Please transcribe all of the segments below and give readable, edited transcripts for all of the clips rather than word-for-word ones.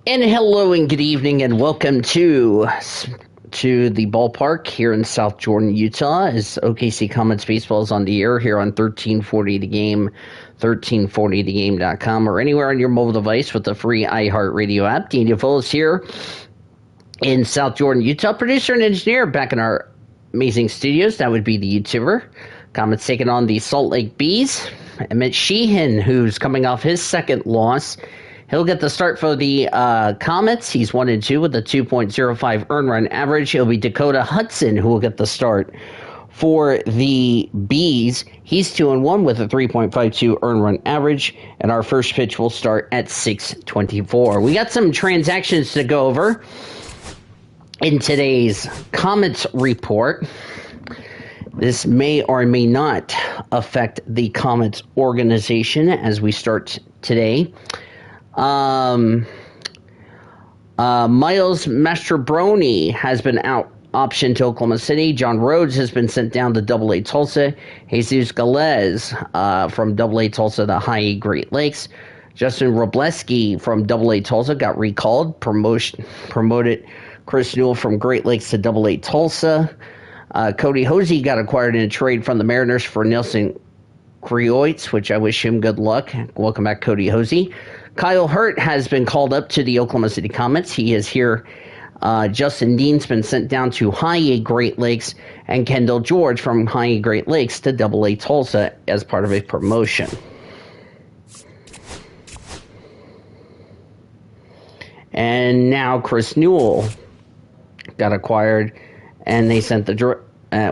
And hello and good evening and welcome to the ballpark here in South Jordan, Utah, as OKC Comets baseball is on the air here on 1340 The Game, 1340thegame.com, or anywhere on your mobile device with the free iHeartRadio app. Daniel Foles here in South Jordan, Utah, producer and engineer back in our amazing studios. That would be the YouTuber. Comets taking on the Salt Lake Bees. Emmett Sheehan, who's coming off his second loss. He'll get the start for the Comets. He's 1-2 with a 2.05 earned run average. He'll be Dakota Hudson, who will get the start for the Bees. He's 2-1 with a 3.52 earned run average. And our first pitch will start at 6:24. We got some transactions to go over in today's Comets report. This may or may not affect the Comets organization as we start today. Miles Mastrobroni has been optioned to Oklahoma City. John Rhodes has been sent down to Double-A Tulsa. Jesus Galez from Double-A Tulsa to High-A Great Lakes. Justin Robleski from Double-A Tulsa got recalled. Promoted Chris Newell from Great Lakes to Double-A Tulsa. Cody Hosey got acquired in a trade from the Mariners for Nelson Creoitz, which I wish him good luck. Welcome back, Cody Hosey. Kyle Hurt has been called up to the Oklahoma City Comets. He is here. Justin Dean's been sent down to High-A Great Lakes, and Kendall George from High-A Great Lakes to Double-A Tulsa as part of a promotion. And now Chris Newell got acquired, and they sent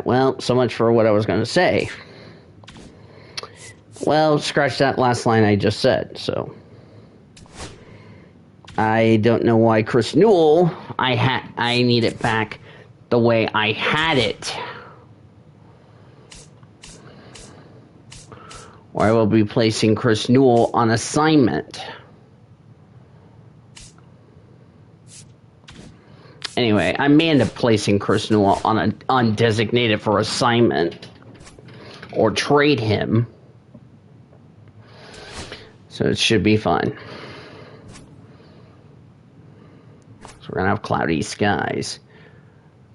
well, so much for what I was going to say. Well, scratch that last line I just said, so I don't know why Chris Newell, I need it back the way I had it. Or I will be placing Chris Newell on assignment. Anyway, I may end up placing Chris Newell on an undesignated for assignment or trade him. So it should be fine. So we're going to have cloudy skies.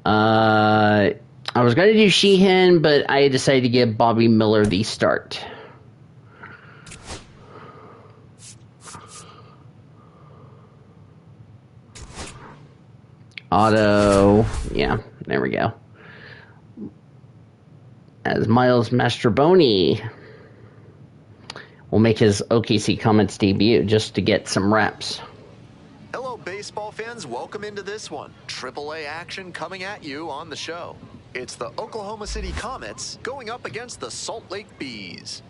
I was going to do Sheehan, but I decided to give Bobby Miller the start. Auto. Yeah, there we go. As Miles Mastrobroni will make his OKC Comets debut just to get some reps. Hello, baseball fans. Welcome into this one. AAA action coming at you on the show. It's the Oklahoma City Comets going up against the Salt Lake Bees.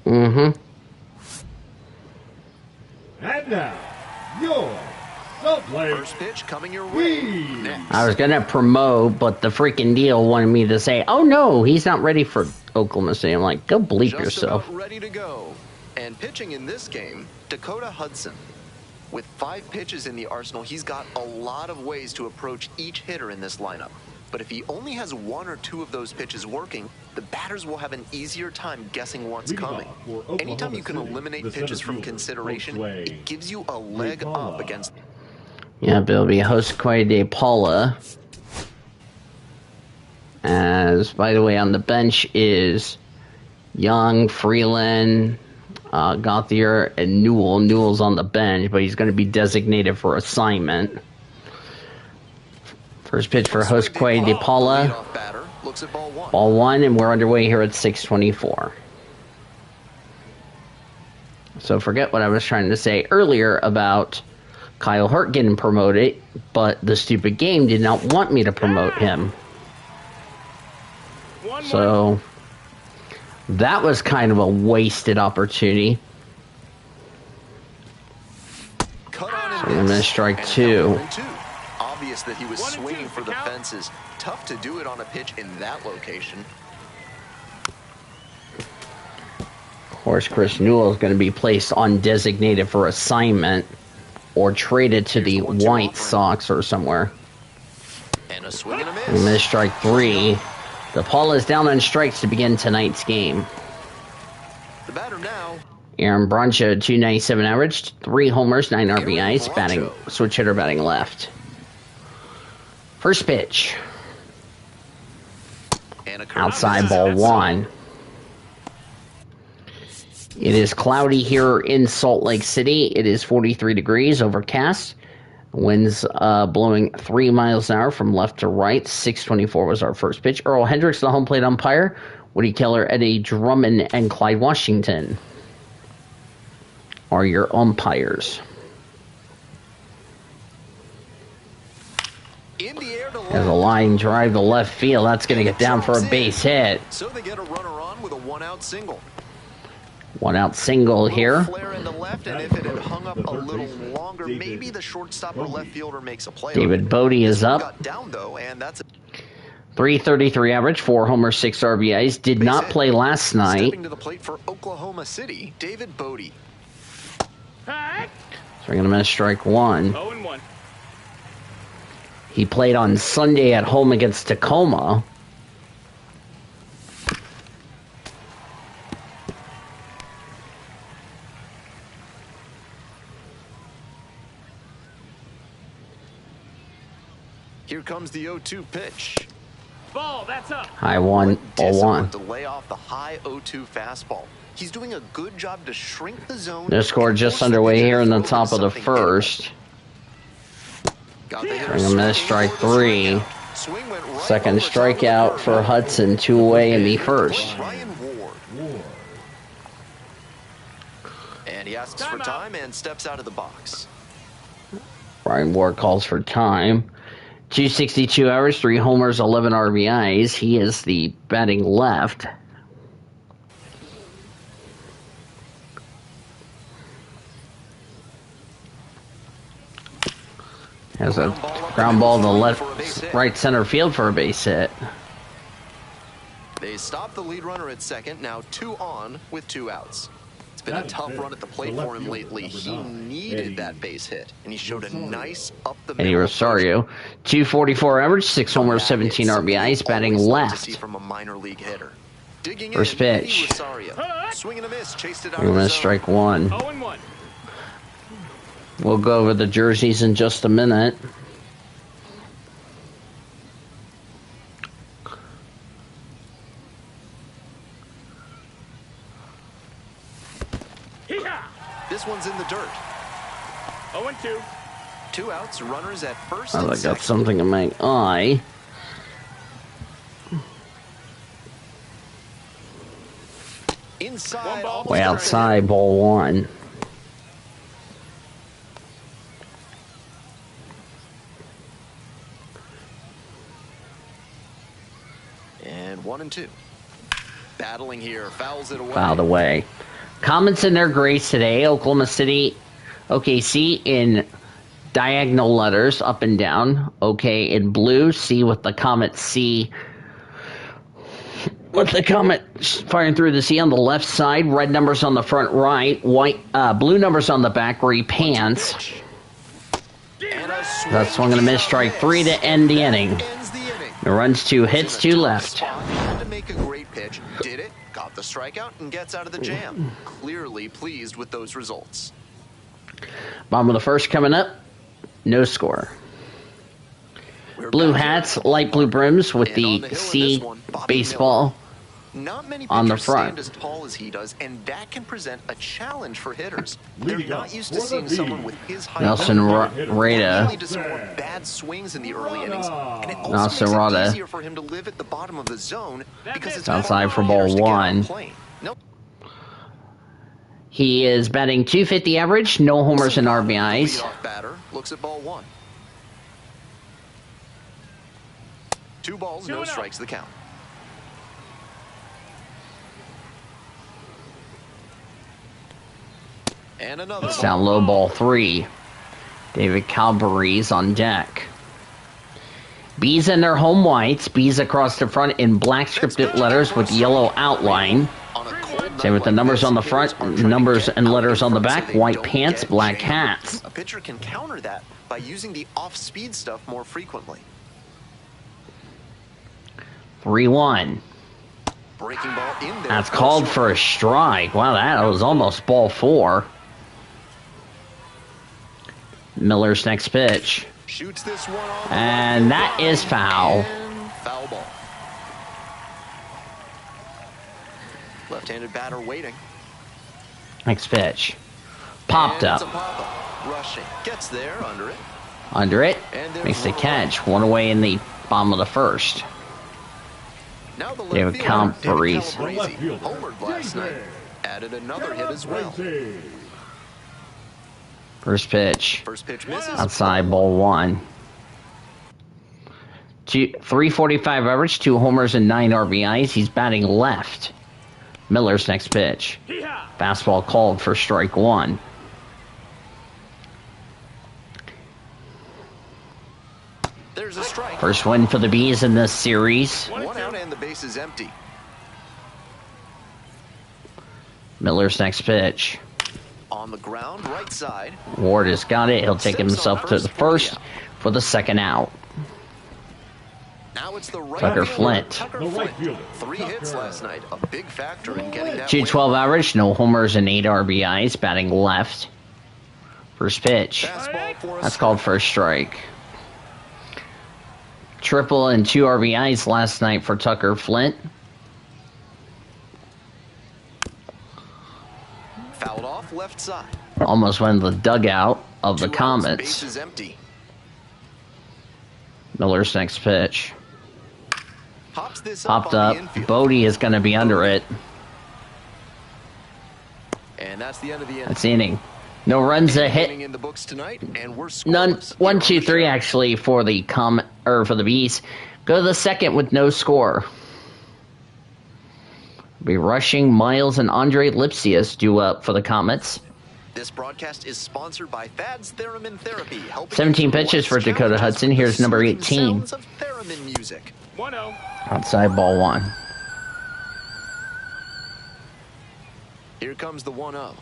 And now, your Salt Lake First pitch coming your way next. I was going to promote, but the freaking deal wanted me to say, oh no, he's not ready for Oklahoma City. I'm like, go bleep Just yourself. About ready to go. And pitching in this game, Dakota Hudson. With 5 pitches in the arsenal, he's got a lot of ways to approach each hitter in this lineup. But if he only has 1 or 2 of those pitches working, the batters will have an easier time guessing what's coming. Anytime you can eliminate pitches from consideration, it gives you a leg up against... Yeah, but it'll be Josue de Paula. As, by the way, on the bench is Young, Freeland, Gauthier, and Newell. Newell's on the bench, but he's going to be designated for assignment. First pitch for Josue de Paula. Ball 1, and we're underway here at 6:24. So forget what I was trying to say earlier about Kyle Hurt getting promoted, but the stupid game did not want me to promote him. So that was kind of a wasted opportunity. So I'm going to strike 2. Obvious that he was swinging for the fences. Tough to do it on a pitch in that location. Of course, Chris Newell is going to be placed on designated for assignment or traded to the White Sox or somewhere. And a swing and a miss. I'm going to strike 3. The Paula is down on strikes to begin tonight's game. The batter now, Aaron Broncho, 297 average, 3 homers, 9 RBIs, batting switch hitter, batting left. First pitch. Outside, ball 1. It is cloudy here in Salt Lake City. It is 43 degrees, overcast. Winds blowing 3 miles an hour from left to right. 6:24 was our first pitch. Earl Hendricks, the home plate umpire. Woody Keller, Eddie Drummond, and Clyde Washington are your umpires. There's a line drive to left field. That's going to get down for a base hit. So they get a runner on with a 1-out single. 1-out single here. Flare into left, and if it had hung up a little longer, maybe the shortstop or left fielder makes a play. David Bodie is up. Got down though, and that's a 333 average, 4 homers, 6 RBIs. Did not play last night. Stepping to the plate for Oklahoma City, David Bodie. Swing and a miss, strike 1. 0-1. He played on Sunday at home against Tacoma. Here comes the 0-2 pitch. Ball, that's up. High 1, ball 1. To lay off the high 0-2 fastball. He's doing a good job to shrink the zone. No score just underway here in the top of the first. Swing and a miss, strike 3. Second strikeout for Hudson, 2 away in the first. And he asks for time and steps out of the box. Brian Ward calls for time. 262 average, 3 homers, 11 RBIs. He is the batting left. Has a ground ball to left, right center field for a base hit. They stop the lead runner at second, now 2 on with 2 outs. It's been a tough run at the plate for him lately. He needed that base hit, and he showed a nice up the middle. Eddie Rosario, 244 average, 6 homers, 17 RBIs, batting left. From a minor league hitter. First pitch. Swing and a miss, chased it out. We're going to strike 1. 0-1. We'll go over the jerseys in just a minute. This one's in the dirt. 0-2. 2 outs, runners at first. I got something in my eye. Inside, way outside, ball 1. And 1-2. Battling here, fouls it away. Fouled away. Comets in their grays today. Oklahoma City, OKC in diagonal letters, up and down. OK in blue. C with the Comet C. With the Comet firing through the C on the left side. Red numbers on the front right. White, blue numbers on the back where he pants. That swung and a miss, strike 3 to end the inning. The runs 2 hits, 2 left. Had to make a great pitch. Did it. Got the strikeout and gets out of the jam. Clearly pleased with those results. Bottom of the first coming up. No score. Blue hats, light blue brims with the C baseball Not many on the pitchers front. stand as tall as he does, and that can present a challenge for hitters. They're not used to seeing someone with his height. Nelson Rada. Really to some more bad swings in the early innings, and it also Nelson makes Rada. it easier for him to live at the bottom of the zone because it's Outside for harder ball hitters to get on 1. plane. Nope. He is batting .250 average, no homers and RBIs. Leadoff batter looks at ball 1. 2 balls, no strikes, the count. And another It's down low, ball 3. David Calvary's on deck. Bees in their home whites. Bees across the front in black scripted letters with yellow outline. Same with the numbers on the front, numbers and letters on the back. White pants, black hats. A pitcher can counter that by using the off-speed stuff more frequently. 3-1. Breaking ball in there. That's called for a strike. Wow, that was almost ball 4. Miller's next pitch. Shoots this one on the And that is foul. and foul ball. Left-handed batter waiting. Next pitch. Popped And it's a up. pop-up. Rushing. Gets there under it. Under it. And there's Makes the one catch. One away in the bottom of the first. Now the left David fielder, Calabrese. David Calabrese, homered last night. Added another hit as well. First pitch. First pitch misses. Outside, ball 1. 345 average, 2 homers and 9 RBIs. He's batting left. Miller's next pitch. Hee-haw! Fastball called for strike 1. There's a strike. First win for the Bees in this series. One out and the base is empty. Miller's next pitch. On the ground, right side. Ward has got it. He'll take himself to the first for the second out. Now it's the right Tucker fielder, Flint. Tucker The right Flint. fielder, 3 hits Tucker. last night. A big factor in getting that 212 win. average, no homers and 8 RBIs. Batting left. First pitch. Fastball for a That's called for a strike. Triple and 2 RBIs last night for Tucker Flint. fouled off left side. Almost went to the dugout of the 2 outs, Comets. base is empty. Miller's next pitch. Pops this Popped on up. the infield. Bodie is going to be under it. And that's the end of the inning. That's the inning. No runs a hit. Inning in the books tonight, and we're None. scoreless. 1, Here 2, on the 3 show. actually for the for the Bees. Go to the second with no score. Be rushing Miles and Andre Lipsius due up for the Comets. This broadcast is sponsored by Fad's Theremin Therapy. helping 17 answer pitches for life's Dakota challenges Hudson. with the Here's number soothing 18. sounds of theremin music. 1-0. Outside, ball 1. Here comes the 1-0.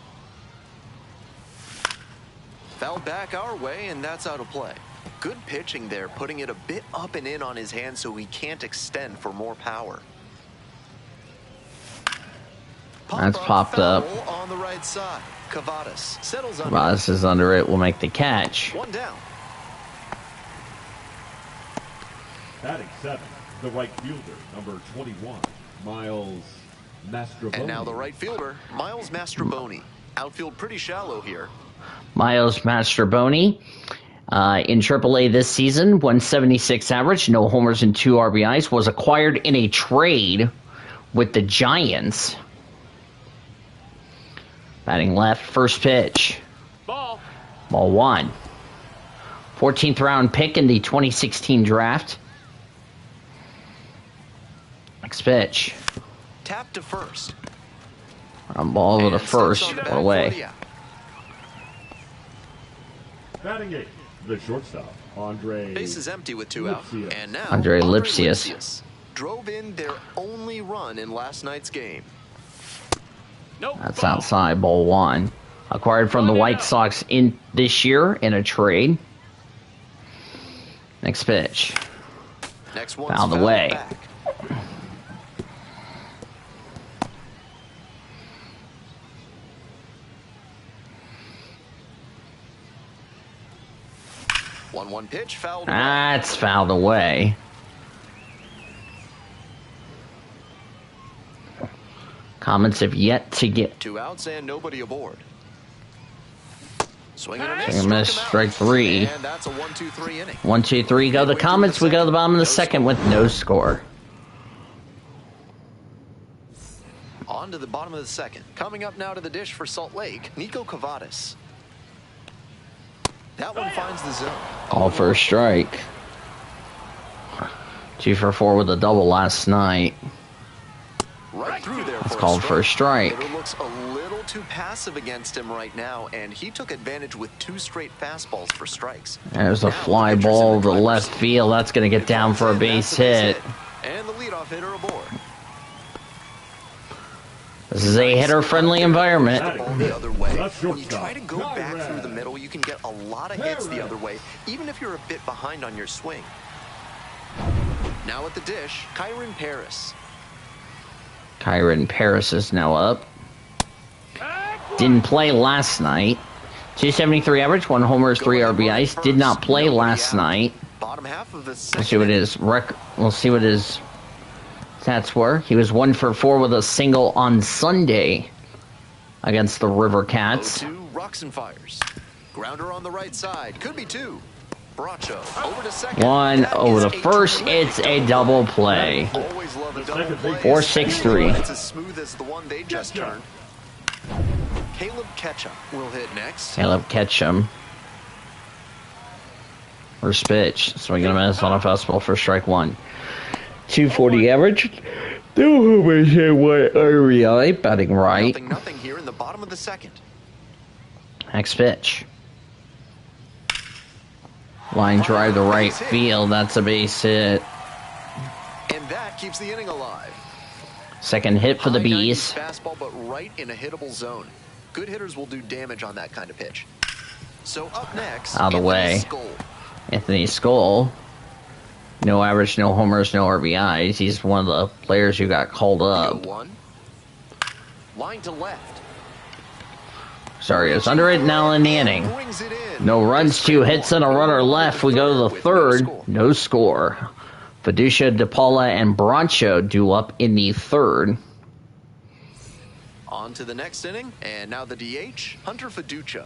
Foul back our way, and that's out of play. Good pitching there, putting it a bit up and in on his hand so he can't extend for more power. That's popped up. Foul on the right side. Cavadas settles under. Ross is under it. Will make the catch. 1 down. Batting 7, the right fielder, number 21, Miles Mastrobuoni. And now the right fielder, Miles Mastrobuoni. Outfield pretty shallow here. Miles Mastrobuoni in AAA this season, 176 average, no homers and 2 RBIs, was acquired in a trade with the Giants. Batting left, first pitch. Ball. Ball 1. 14th round pick in the 2016 draft. Next pitch. Tap to first. Ball over the And steps first, on the one back away. for the out. Batting 8, the shortstop, Andre. Base is empty with 2 out. Lipsius. And now Andre Lipsius. drove in their only run in last night's game. Nope. That's ball. outside, ball 1. Acquired from the White Sox in this year in a trade. Next pitch. Next one's Fouled fouled away. back. One pitch fouled away. That's fouled away. Comets have yet to get 2 outs and nobody aboard. Swing and a miss. Swing and a miss, struck him out. strike 3. And that's a 1-2-3 inning. 1, 2, 3 go the Comets. We go to the bottom of the second with no score. On to the bottom of the second. Coming up now to the dish for Salt Lake, Nico Cavadas. That one finds the zone. All for a strike. 2 for 4 with a double last night. Right through there. That's for called for a strike. Hitter looks a little too passive against him right now, and he took advantage with 2 straight fastballs for strikes. There's a Now, fly the pitcher's in ball the to driver's left seat. field. That's going to get down for a And base that's the base hit. And the leadoff hitter aboard. This is a hitter-friendly environment. The ball the other way. That's When you shortstop. try to go back through the middle, you can get a lot of hits the other way, even if you're a bit behind on your swing. Now at the dish, Kyron Paris. Kyron Paris is now up. Didn't play last night. 273 average, 1 homers, 3 RBIs. Did not play last night. Bottom half of the We'll second. see what his stats were. He was 1 for 4 with a single on Sunday against the River Cats. 0-2, rocks and fires. Grounder on the right side. Could be 2. Bracho over to second. 1 That over is the a first. terrific It's a double play. Always love a double play. 4-6-3. It's as smooth as the one they just turned. Caleb Ketchum will hit next. Caleb Ketchum. First pitch. Swing and a miss on a fastball for strike 1. 240 average. 2 homers and 1 RBI. Batting right. Nothing here in the bottom of the second. Next pitch. Line drive to right field. That's a base hit. And that keeps the inning alive. Second hit for the High 90s Bees. fastball, but right in a hittable zone. Good hitters will do damage on that kind of pitch. So up next, Out of the way. Skull. Anthony Skull. No average, no homers, no RBIs. He's one of the players who got called up. 0-1. Line to left. Sorry, it's under it now in the inning. Brings it in. No runs, 2 hits, and a runner left. We go to the third. No score. Fiducia, DePaula, and Broncho due up in the third. On to the next inning, and now the DH, Hunter Fiducia.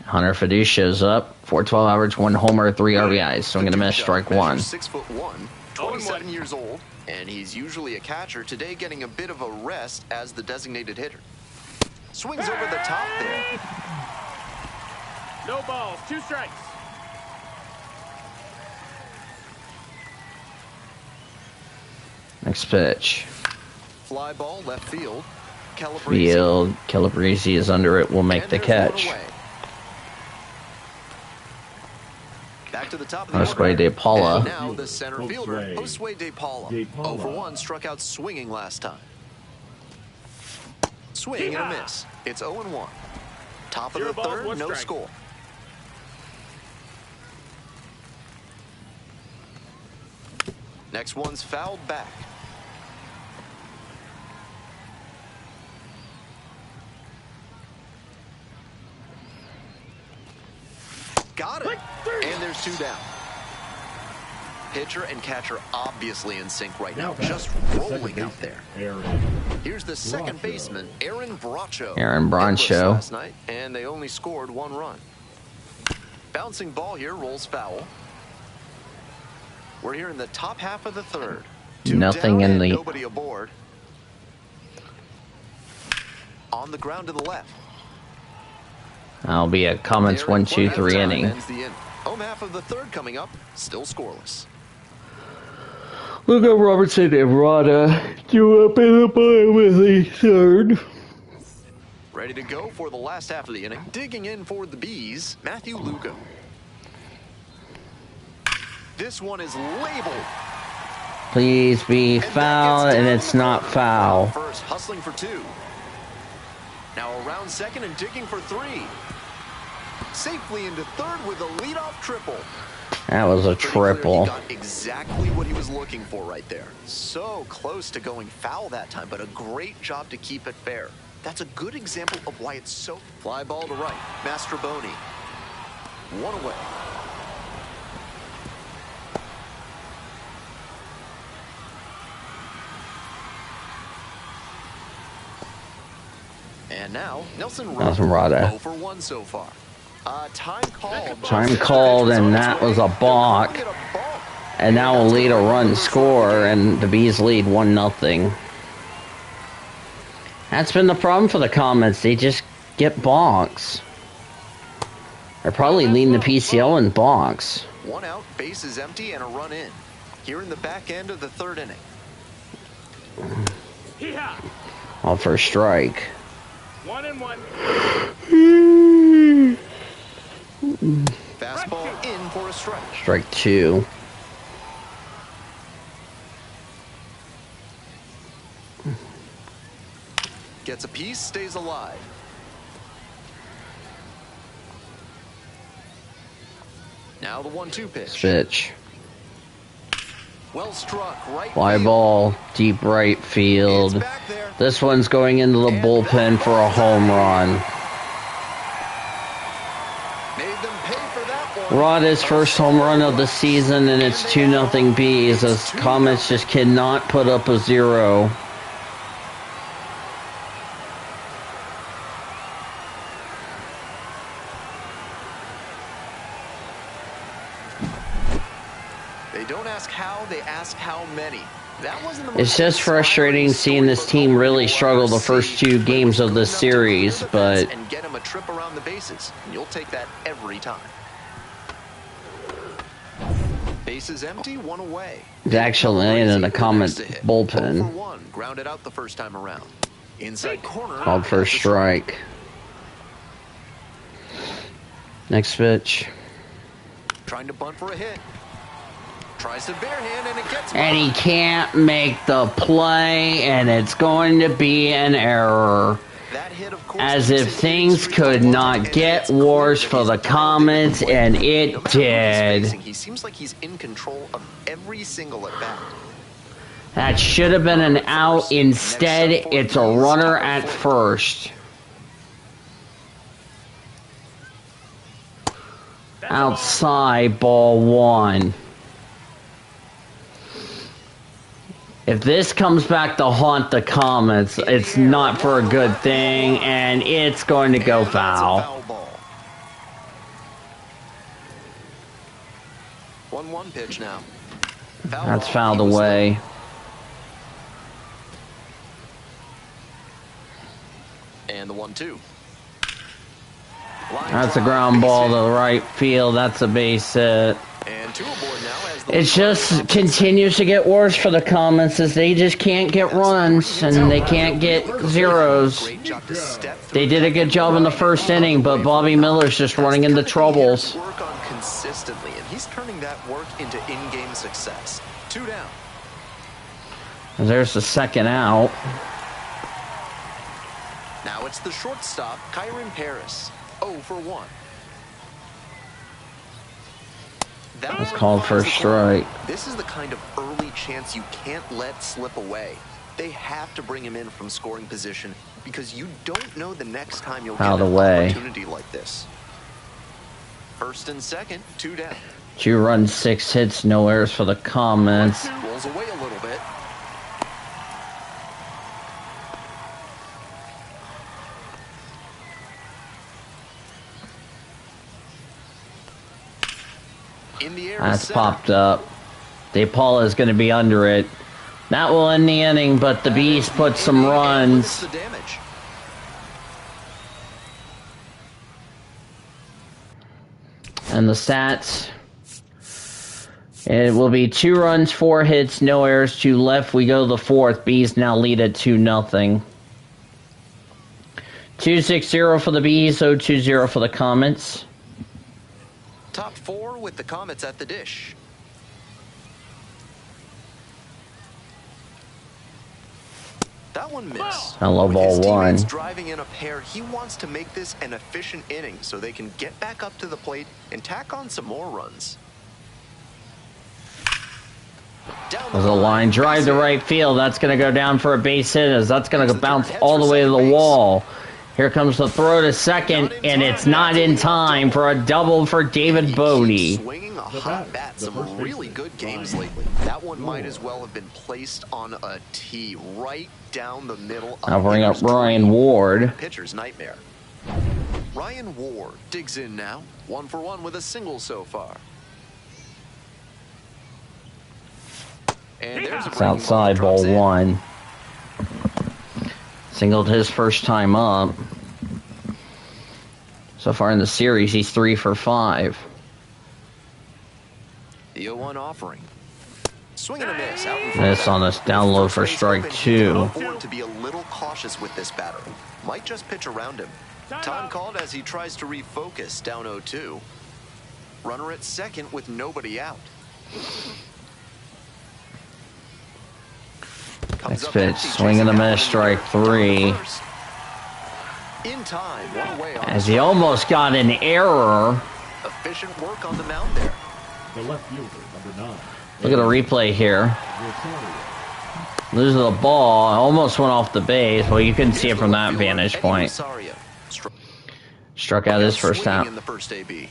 Hunter Fiducia's up. 412 average, 1 homer, 3 RBIs. So I'm going to miss strike 1. 6'1", 27 years old, and he's usually a catcher. Today getting a bit of a rest as the designated hitter. Swings over the top there. No balls, 2 strikes. Next pitch. Fly ball left field. Calabrese. Calabrese is under it. Will make And the there's one catch. away. Back to the top of the Josue order. DePaula. And now the center fielder, Josue DePaula. DePaula. 0 for 1, struck out swinging last time. Swing and a miss. It's 0-1. Top of 0 the balls, third, 1 no strike. score. Next one's fouled back. Got it. And there's 2 down. Pitcher and catcher obviously in sync right now, just rolling out there. Here's the second baseman, Aaron Bracho. Aaron Bracho. Hitless last night, and they only scored 1 run. Bouncing ball here, rolls foul. We're here in the top half of the third. 2 Nothing down in and the- nobody aboard. On the ground to the left. That'll be a Comets 1, 2, 3 inning. Ends the inning. Home half of the third coming up, still scoreless. Lugo Robertson and Rada due up in the bottom of the third. Ready to go for the last half of the inning. Digging in for the Bees, Matthew Lugo. This one is labeled. Please be foul, and it's not foul. First, hustling for 2. Now around second and digging for 3. Safely into third with a leadoff triple. That was a Pretty clear triple. He got exactly what he was looking for right there. So close to going foul that time, but a great job to keep it fair. That's a good example of why it's so... Fly ball to right. Mastroboni. 1 away. And now, Nelson Rada. 0 for 1 so far. Time called. Time called, and that was a balk. And now will lead a run score, and the Bees lead 1-0. That's been the problem for the Comets. They just get bonks. They're probably leading the PCL in bonks. 1 out, base is empty, and a run in. Here in the back end of the third inning. All for a strike. 1-1. Fastball in for a strike. Strike 2. Gets a piece, stays alive. Now the 1-2 pitch. Pitch. Well struck, right Fly field. ball, deep right It's field. back there. This one's going into the bullpen for a home run. Made them pay for that one. Rada's first home run of the season, and it's 2-0 Bees as Comets just cannot put up a 0. They don't ask how, they ask how many. That wasn't the It's most just frustrating inspiring seeing this story, team but really you'll struggle the ever first see. 2 games But of it the was good enough to clear series, the fence but and get him a trip around the bases. And you'll take that every time. Bases empty, one away. it's actually in the Comets bullpen. 0 for 1, grounded out the first time around. Inside corner. Called for a that's strike. Next pitch. Trying to bunt for a hit. Tries to barehand and it gets And he by. can't make the play, and it's going to be an error. That hit, of course, As keeps if his things streak could alive, not and get it's clear worse that for he's the dialed in Comets, the play. and No it matter who he's did. facing, he seems like he's in control of every single at bat. That should have been an out. Instead, it's a runner at first. Outside, ball 1. If this comes back to haunt the Comets, it's not for a good thing, and it's going to go And that's a foul. foul ball. 1-1 pitch now. Foul That's ball. fouled He was away. there. And the 1-2. That's a ground ball to the right field. That's a base hit. And 2 aboard now as the It just continues to get worse for the Comets as they just can't get runs and they can't get zeros. Great job to step They through did a good job in the first inning, but Bobby Miller's just running into troubles. Work on consistently, and he's turning that work into in-game success. 2 down. There's the second out. Now it's the shortstop, Kyron Paris. 0 for 1. That That's one called for a finds the corner. strike. This is the kind of early chance you can't let slip away. They have to bring him in from scoring position because you don't know the next time you'll Fouled get an away. opportunity like this. First and second, 2 down. 2 runs, 6 hits, no errors for the Comets. Rolls away a little bit. In the air to That's center. popped up. DePaula is going to be under it. That will end the inning, but the Bees put some runs. The damage. And the stats. It will be 2 runs, 4 hits, no errors, 2 left. We go to the 4th. Bees now lead at 2-0. 2-6-0 for the Bees, 0-2-0 for the Comets. Top 4 with the Comets at the dish. That one missed. Hello, With ball his teammates 1. driving in a pair, he wants to make this an efficient inning so they can get back up to the plate and tack on some more runs. Down the There's a line drive to right field. That's going to go down for a base hit as that's going to bounce all the way to the wall. Here comes the throw to second, and it's not in time for a double for David He Bodie. keeps swinging a hot bat. Some really good games lately. That one might as well have been placed on a tee right down the middle. I'll bring up hitter's Ryan dream. Ward. Pitcher's nightmare. Ryan Ward digs in now. 1 for 1 with a single so far. And there's a It's breaking outside, ball ball that drops in. 1. Singled his first time up. So far in the series, he's 3 for 5. The 0-1 offering. Swing and a miss. Out in front Miss of on that. this down low With for first base strike open, he can 2. afford to be a little cautious with this batter. Might just pitch around him. Time called as he tries to refocus down 0-2. Runner at second with nobody out. Comes Next up pitch, empty, swing and a chasing that miss, one in the strike air. 3. Down to first. In time, one away on As the he strike. almost got an error. Efficient work on the mound there. The left fielder, number 9. Look at the replay here. Loses the ball. Almost went off the base. Well, you couldn't see it from that vantage point. Struck out his first out. In the first AB.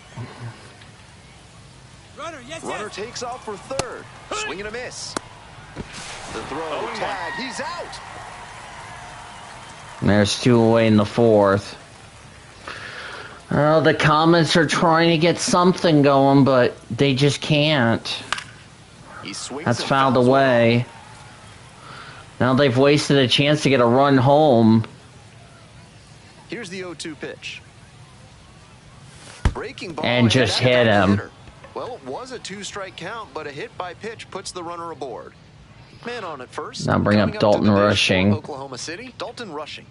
Runner takes off for third. Swing and a miss. The throw, tag, he's out. And there's 2 away in the 4th. Oh, the Comets are trying to get something going, but they just can't. That's fouled away. Now they've wasted a chance to get a run home. Here's the 0-2 pitch. Breaking ball and just hit him. Well, it was a 2-strike count, but a hit by pitch puts the runner aboard. Man on at first. Now bring up Dalton Rushing. Oklahoma City, Dalton Rushing.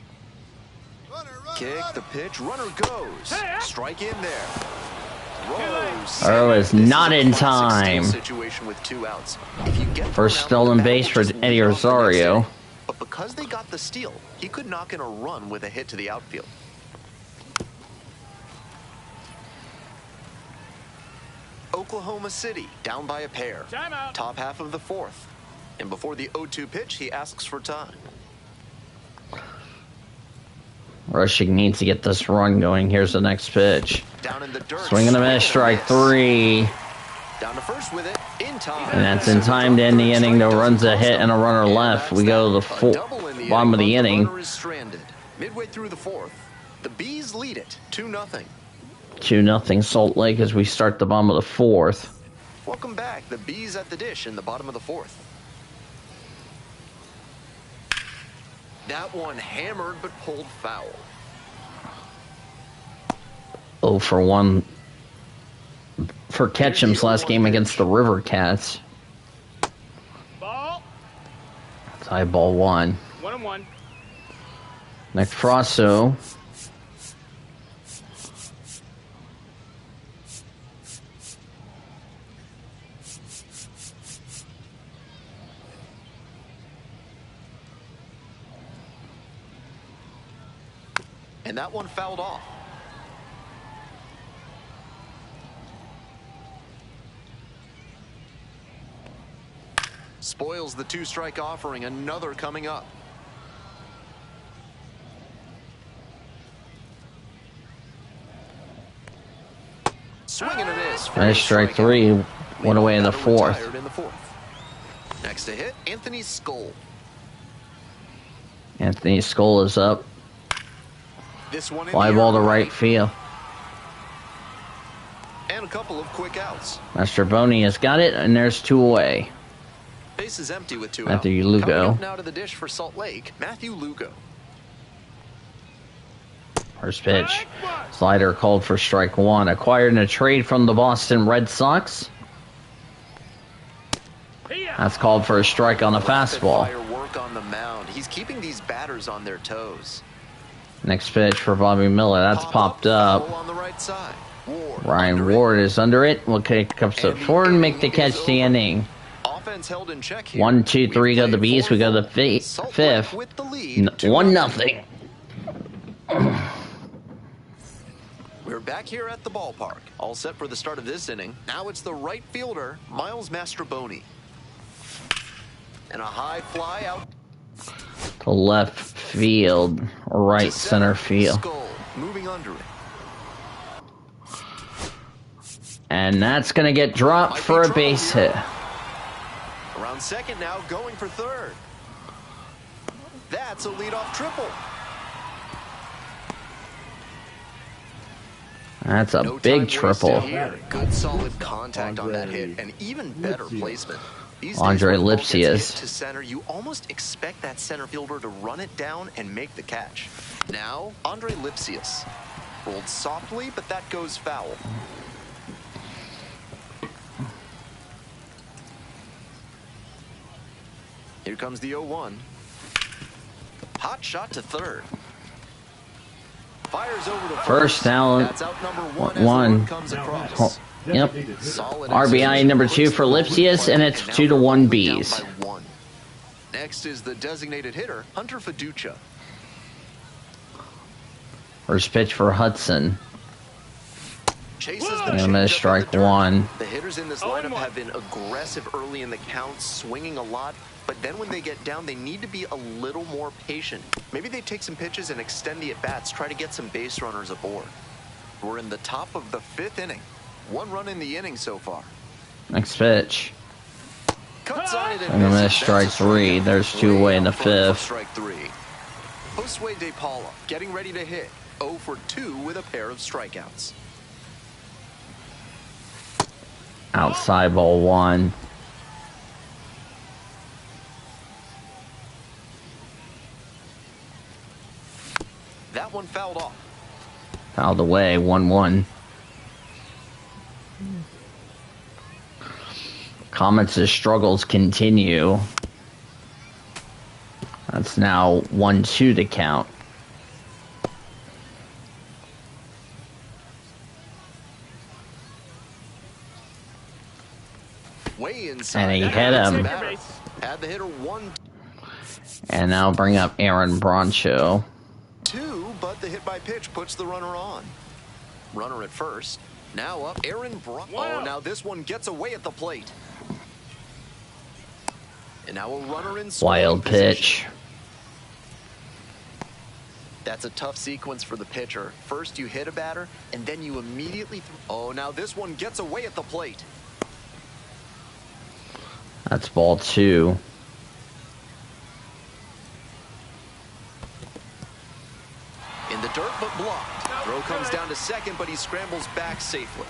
Kick the pitch, runner goes. Strike in there. Earl is not in time. Situation with 2 outs. If you get first stolen base for Eddie Rosario. But because they got the steal, he could knock in a run with a hit to the outfield. Oklahoma City down by a pair. Timeout. Top half of the 4th. And before the 0-2 pitch, he asks for time. Rushing needs to get this run going. Here's the next pitch. Down in the dirt. Swing and a miss, strike 3. Down to first with it, in time. And that's in time to end the inning. No runs a hit and a runner left. We go to the bottom of the inning. Runner is stranded. Midway through the 4th, the Bees lead it 2-0. 2-0 Salt Lake as we start the bottom of the 4th. Welcome back. The Bees at the dish in the bottom of the 4th. That one hammered but pulled foul. 0 for 1 for Ketchum's last game against the River Cats. Ball. Tie ball 1. 1-1. Next Frosso. And that one fouled off. Spoils the 2-strike offering. Another coming up. Swing and a miss. Nice strike 3. 1 away in the 4th. Next to hit, Anthony Skoll. Anthony Skoll is up. This one in Fly ball to right field. And a couple of quick outs. Mastroboni has got it, and there's 2 away. Base is empty with 2 outs. Matthew Lugo. Coming up now to the dish for Salt Lake, Matthew Lugo. First pitch. Slider called for strike 1. Acquired in a trade from the Boston Red Sox. That's called for a strike on a fastball. Work on the mound. He's keeping these batters on their toes. Next pitch for Bobby Miller. That's popped up. On the right side. Ryan Ward is under it. Will kick up to forward and make the catch the inning. Offense held in check here. 1, 2, 3 go the Bees. We go the 5th. 1-0. We're back here at the ballpark. All set for the start of this inning. Now it's the right fielder, Miles Mastroboni. And a high fly out To left field, or right center field. Skull moving under it. And that's going to get dropped for a base hit. Around second now, going for third. That's a leadoff triple. That's a big triple. Good solid contact on that hit, and even better placement. Andre Lipsius. To center, you almost expect that center fielder to run it down and make the catch. Now, Andre Lipsius. Rolled softly, but that goes foul. Here comes the 0-1. Hot shot to third. Fires over to first down. That's out number 1. Comes across. Yep. RBI number 2 for Lipsius, and it's 2-1 Bees. Next is the designated hitter, Hunter Fiducia. First pitch for Hudson. Chases the And I'm going to changeup strike in the dirt. one. The hitters in this lineup have been aggressive early in the count, swinging a lot. But then when they get down, they need to be a little more patient. Maybe they take some pitches and extend the at-bats, try to get some base runners aboard. We're in the top of the 5th inning. 1 run in the inning so far. Next pitch. Cuts on it and And I'm going to misses. strike That's a 3. strikeout. There's 2 away in the Way out front for 5th. Strike 3. Josue De Paula getting ready to hit. 0 for 2 with a pair of strikeouts. Outside ball 1. That one fouled off. Fouled away. 1-1. Comets' struggles continue. That's now 1-2 to count. Way inside. And he hit him. Had the hitter 1-2, And now bring up Aaron Broncho. but the hit by pitch puts the runner on. Runner at first. Now up Aaron Broncho. Oh, now this one gets away at the plate. And now a runner in scoring Wild pitch. position. That's a tough sequence for the pitcher. First you hit a batter, and then you immediately... Oh, now this one gets away at the plate. That's ball 2. In the dirt, but blocked. Throw comes down to second, but he scrambles back safely.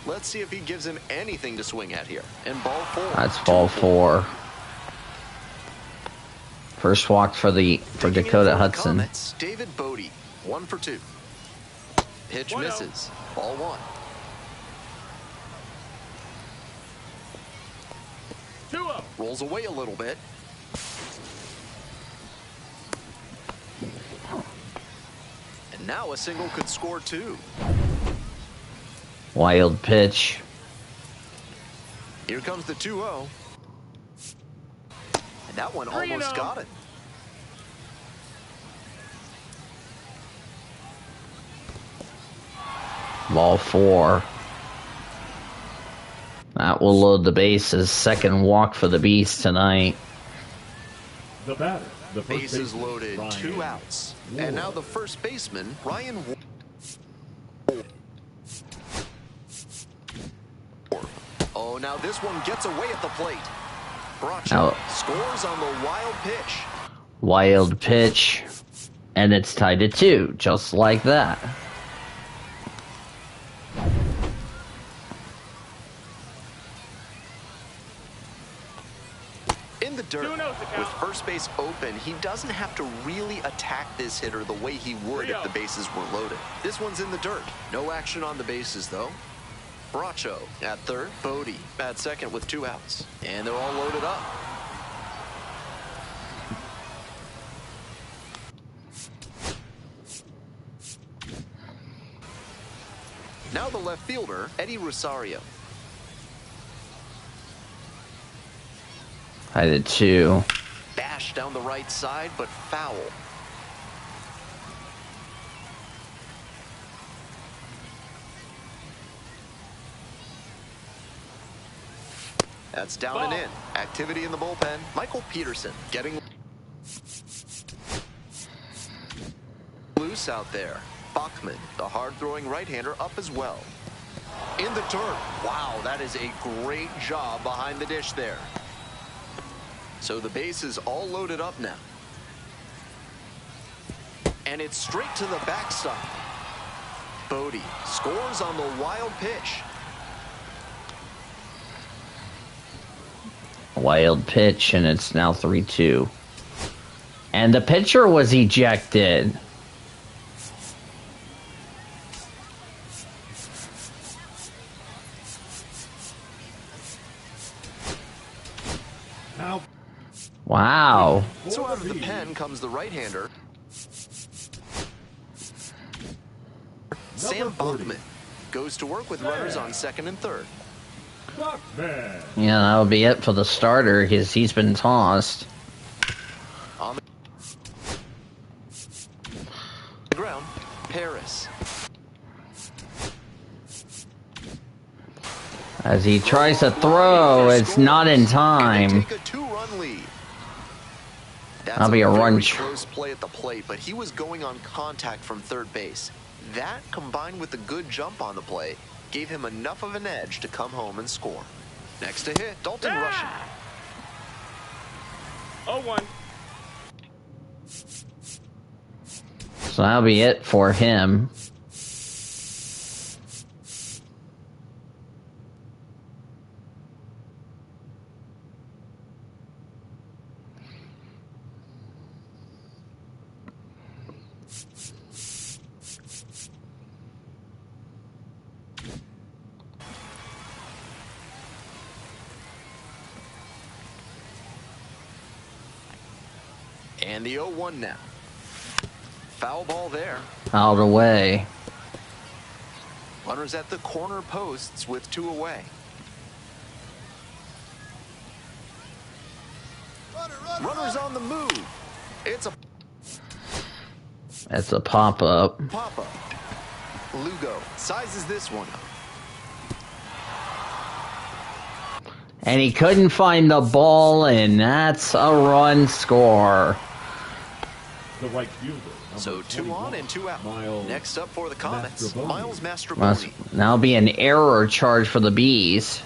Let's see if he gives him anything to swing at here. And ball 4. That's ball 4. First walk for Dakota Hudson. Comets, David Bodie, 1 for 2. Pitch misses. Ball 1. 2-0. Rolls away a little bit. And now a single could score 2. Wild pitch. Here comes the 2-0. And that one almost got it. Ball 4. That will load the bases. Second walk for the Beast tonight. The batter, the first Bases baseman, loaded, Ryan 2 outs. And now the first baseman, Ryan Ward. Oh, now this one gets away at the plate. Bracho Out. scores on the wild pitch. Wild pitch. And it's tied to 2, just like that. In the dirt, with first base open, he doesn't have to really attack this hitter the way he would if the bases were loaded. This one's in the dirt. No action on the bases, though. Bracho at third, Bodie at second with 2 outs. And they're all loaded up. Now the left fielder, Eddie Rosario. Tied to 2. Bash down the right side, but foul. That's down and in. Activity in the bullpen. Michael Peterson getting loose out there. Bachman, the hard-throwing right-hander, up as well. In the dirt. Wow, that is a great job behind the dish there. So the base is all loaded up now. And it's straight to the backstop. Bodie scores on the wild pitch. Wild pitch, and it's now 3-2. And the pitcher was ejected. Now, Wow. So out of the pen comes the right-hander, Sam Bachman. Goes to work with runners on second and third. Bachman. Yeah, that'll be it for the starter. He's been tossed. On the ground, Parrish. dangerous. As he tries to throw, it's not in time. And they take a 2-run lead. That's That'll be a run. very close play at the plate, but he was going on contact from third base. That, combined with the good jump on the play, gave him enough of an edge to come home and score. Next to hit, Dalton Rushing. 0-1. So that'll be it for him. And the 0-1 now. Foul ball there. Out away. Runners at the corner posts with 2 away. Runners on the move. It's a pop-up. pop-up. Lugo sizes this one up. And he couldn't find the ball, and that's a run score. The right fielder. So 2 on and 2 out. Next up for the Comets, Miles Must Mastroboni. now be an error charge for the Bees.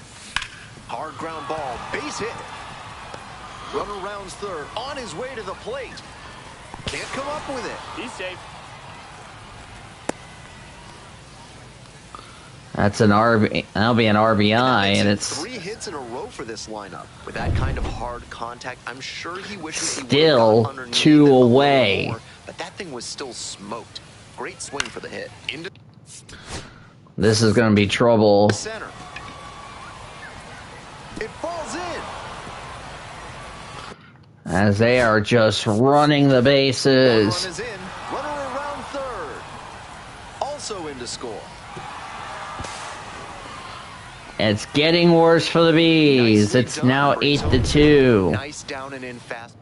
Hard ground ball, base hit. Runner rounds third, on his way to the plate. Can't come up with it. He's safe. That's an RB. That'll be an RBI, and it's 3 hits in a row for this lineup. With that kind of hard contact, I'm sure he wishes he Still would have got underneath 2 it a little away. more, but that thing was still smoked. Great swing for the hit. Into this is going to be trouble. center. It falls in. As they are just running the One bases. run is in. Runner around third. Also in to score. It's getting worse for the Bees. Nicely It's done now for his 8-2. Nice down and in fast.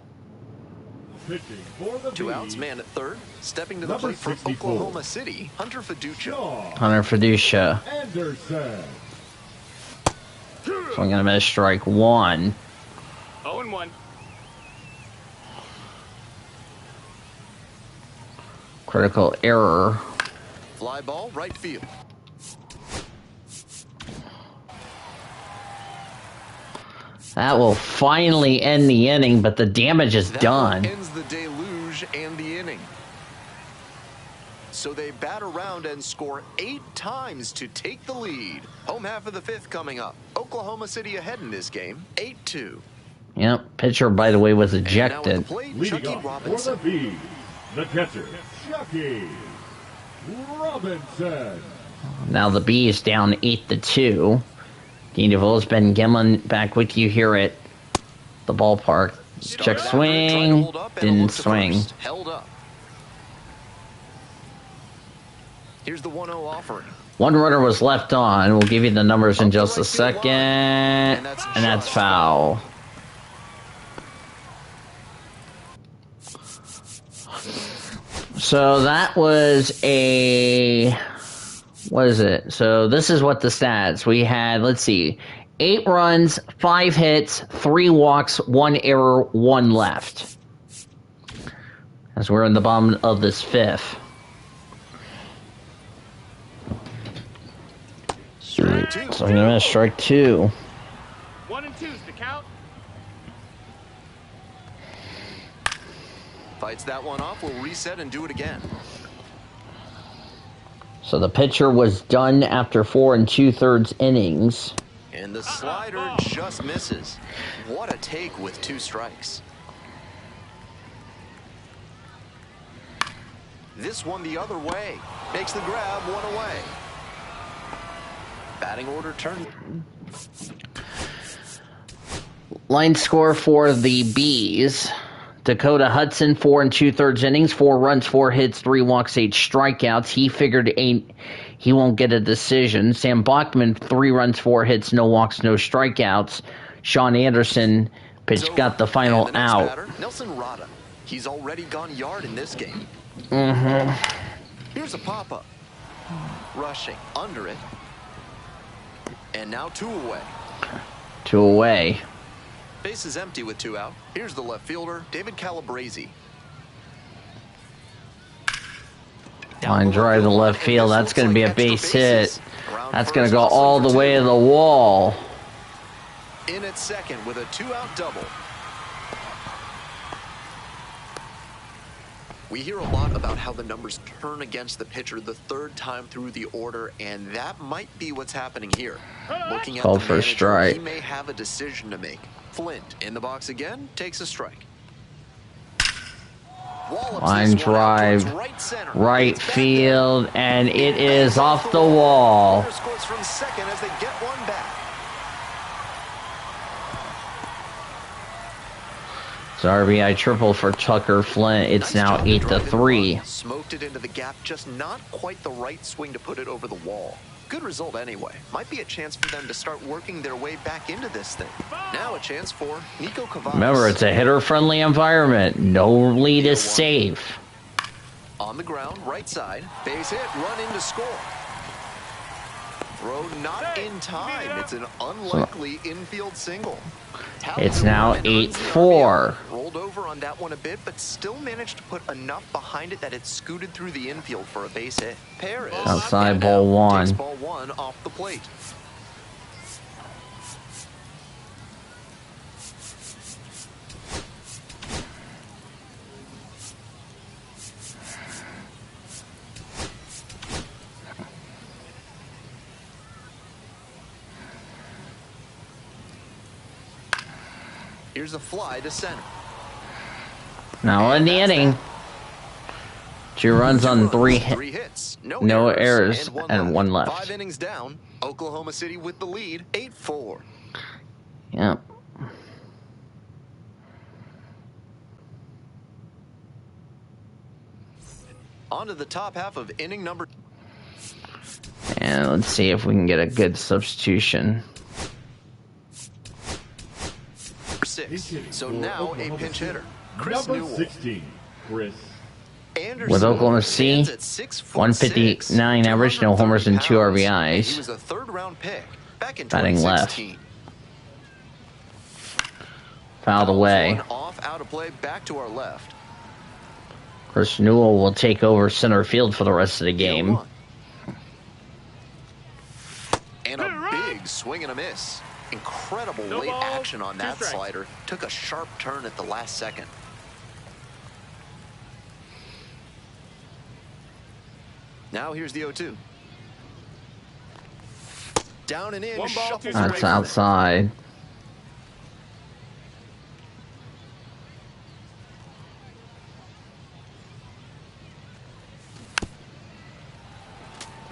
Pitching for the 2 outs, Bees, man at third. Stepping to the Number plate for 64. Oklahoma City, Hunter Fiducia. Shaw Hunter Fiducia. Anderson. Swing and a miss, strike 1. 0-1. Critical error. Fly ball, right field. That will finally end the inning, but the damage is That done. ends the deluge and the inning. So they bat around and score 8 times to take the lead. Home half of the 5th coming up. Oklahoma City ahead in this game, 8-2. Yep, pitcher, by the way, was And now at ejected. the plate, Leading Chucky up for Robinson. the Bees, the catcher, Chucky Robinson. Now the Bees down 8-2. Dean DeVille's Ben Gimlin back with you here at the ballpark. Check Started after it, tried to swing, hold up and didn't looked to swing. first. Held up. Here's the 1-0 offering. One runner was left on. We'll give you the numbers in Up the just a right field second. line. And And that's that's foul. So that was a... What is it? So this is what the stats. We had, let's see, 8 runs, 5 hits, 3 walks, 1 error, 1 left. As we're in the bottom of this 5th. Strike 2. So I'm going to strike 2. 1 and 2's the count. Fights that one off. We'll reset and do it again. So the pitcher was done after 4 2/3 innings. And the slider just misses. What a take with 2 strikes. This one the other way. Makes the grab, 1 away. Batting order turn. Line score for the Bees. Dakota Hudson, 4 2/3 innings, 4 runs, 4 hits, 3 walks, 8 strikeouts. He figured he won't get a decision. Sam Bachman, 3 runs, 4 hits, no walks, no strikeouts. Sean Anderson got the final And the next out. batter, Nelson Rada. He's already gone yard in this game. Here's a pop-up. Rushing under it. And now 2 away. 2 away. Base is empty with 2 out. Here's the left fielder, David Calabrese. Line drive to left field. That's going to be a base hit. That's going to go all the way to the wall. In at second with a 2-out double. We hear a lot about how the numbers turn against the pitcher the 3rd time through the order, and that might be what's happening here. Looking at Called the for a manager, strike. he may have a decision to make. Flint in the box again, takes a strike. Line drive, right field, and it is off the wall. Scores from second as they get one back. It's RBI triple for Tucker Flint. It's now 8-3. Smoked it into the gap, just not quite the right swing to put it over the wall. Good result anyway. Might be a chance for them to start working their way back into this thing. Now a chance for Nico Cavadas. Remember, it's a hitter-friendly environment. No lead is safe. On the ground, right side. Base hit, run in to score. Throw not in time. It's an unlikely infield single. It's now 8-4. Rolled over on that one a bit, but still managed to put enough behind it that it scooted through the infield for a base hit. Perez Outside ball 1. takes ball 1 off the plate. Here's a fly to center. Now in the inning. 2 runs on 3 hits. No errors, and 1 left. 5 innings down. Oklahoma City with the lead, 8-4. Yep. On to the top half of inning number. And let's see if we can get a good substitution. 6. So now a pinch hitter. Chris Number Newell. 16, Chris. Anderson With Oklahoma City, stands at 6'6", 159 average, no homers and 2 pounds. He RBIs. was a 3rd-round pick back in Batting left. 2016. Fouled away. One off, out of play, back to our left. Chris Newell will take over center field for the rest of the game. And a big swing and a miss. Incredible late action on that slider. Took a sharp turn at the last second. Now here's the 0-2. Down and in. That's outside.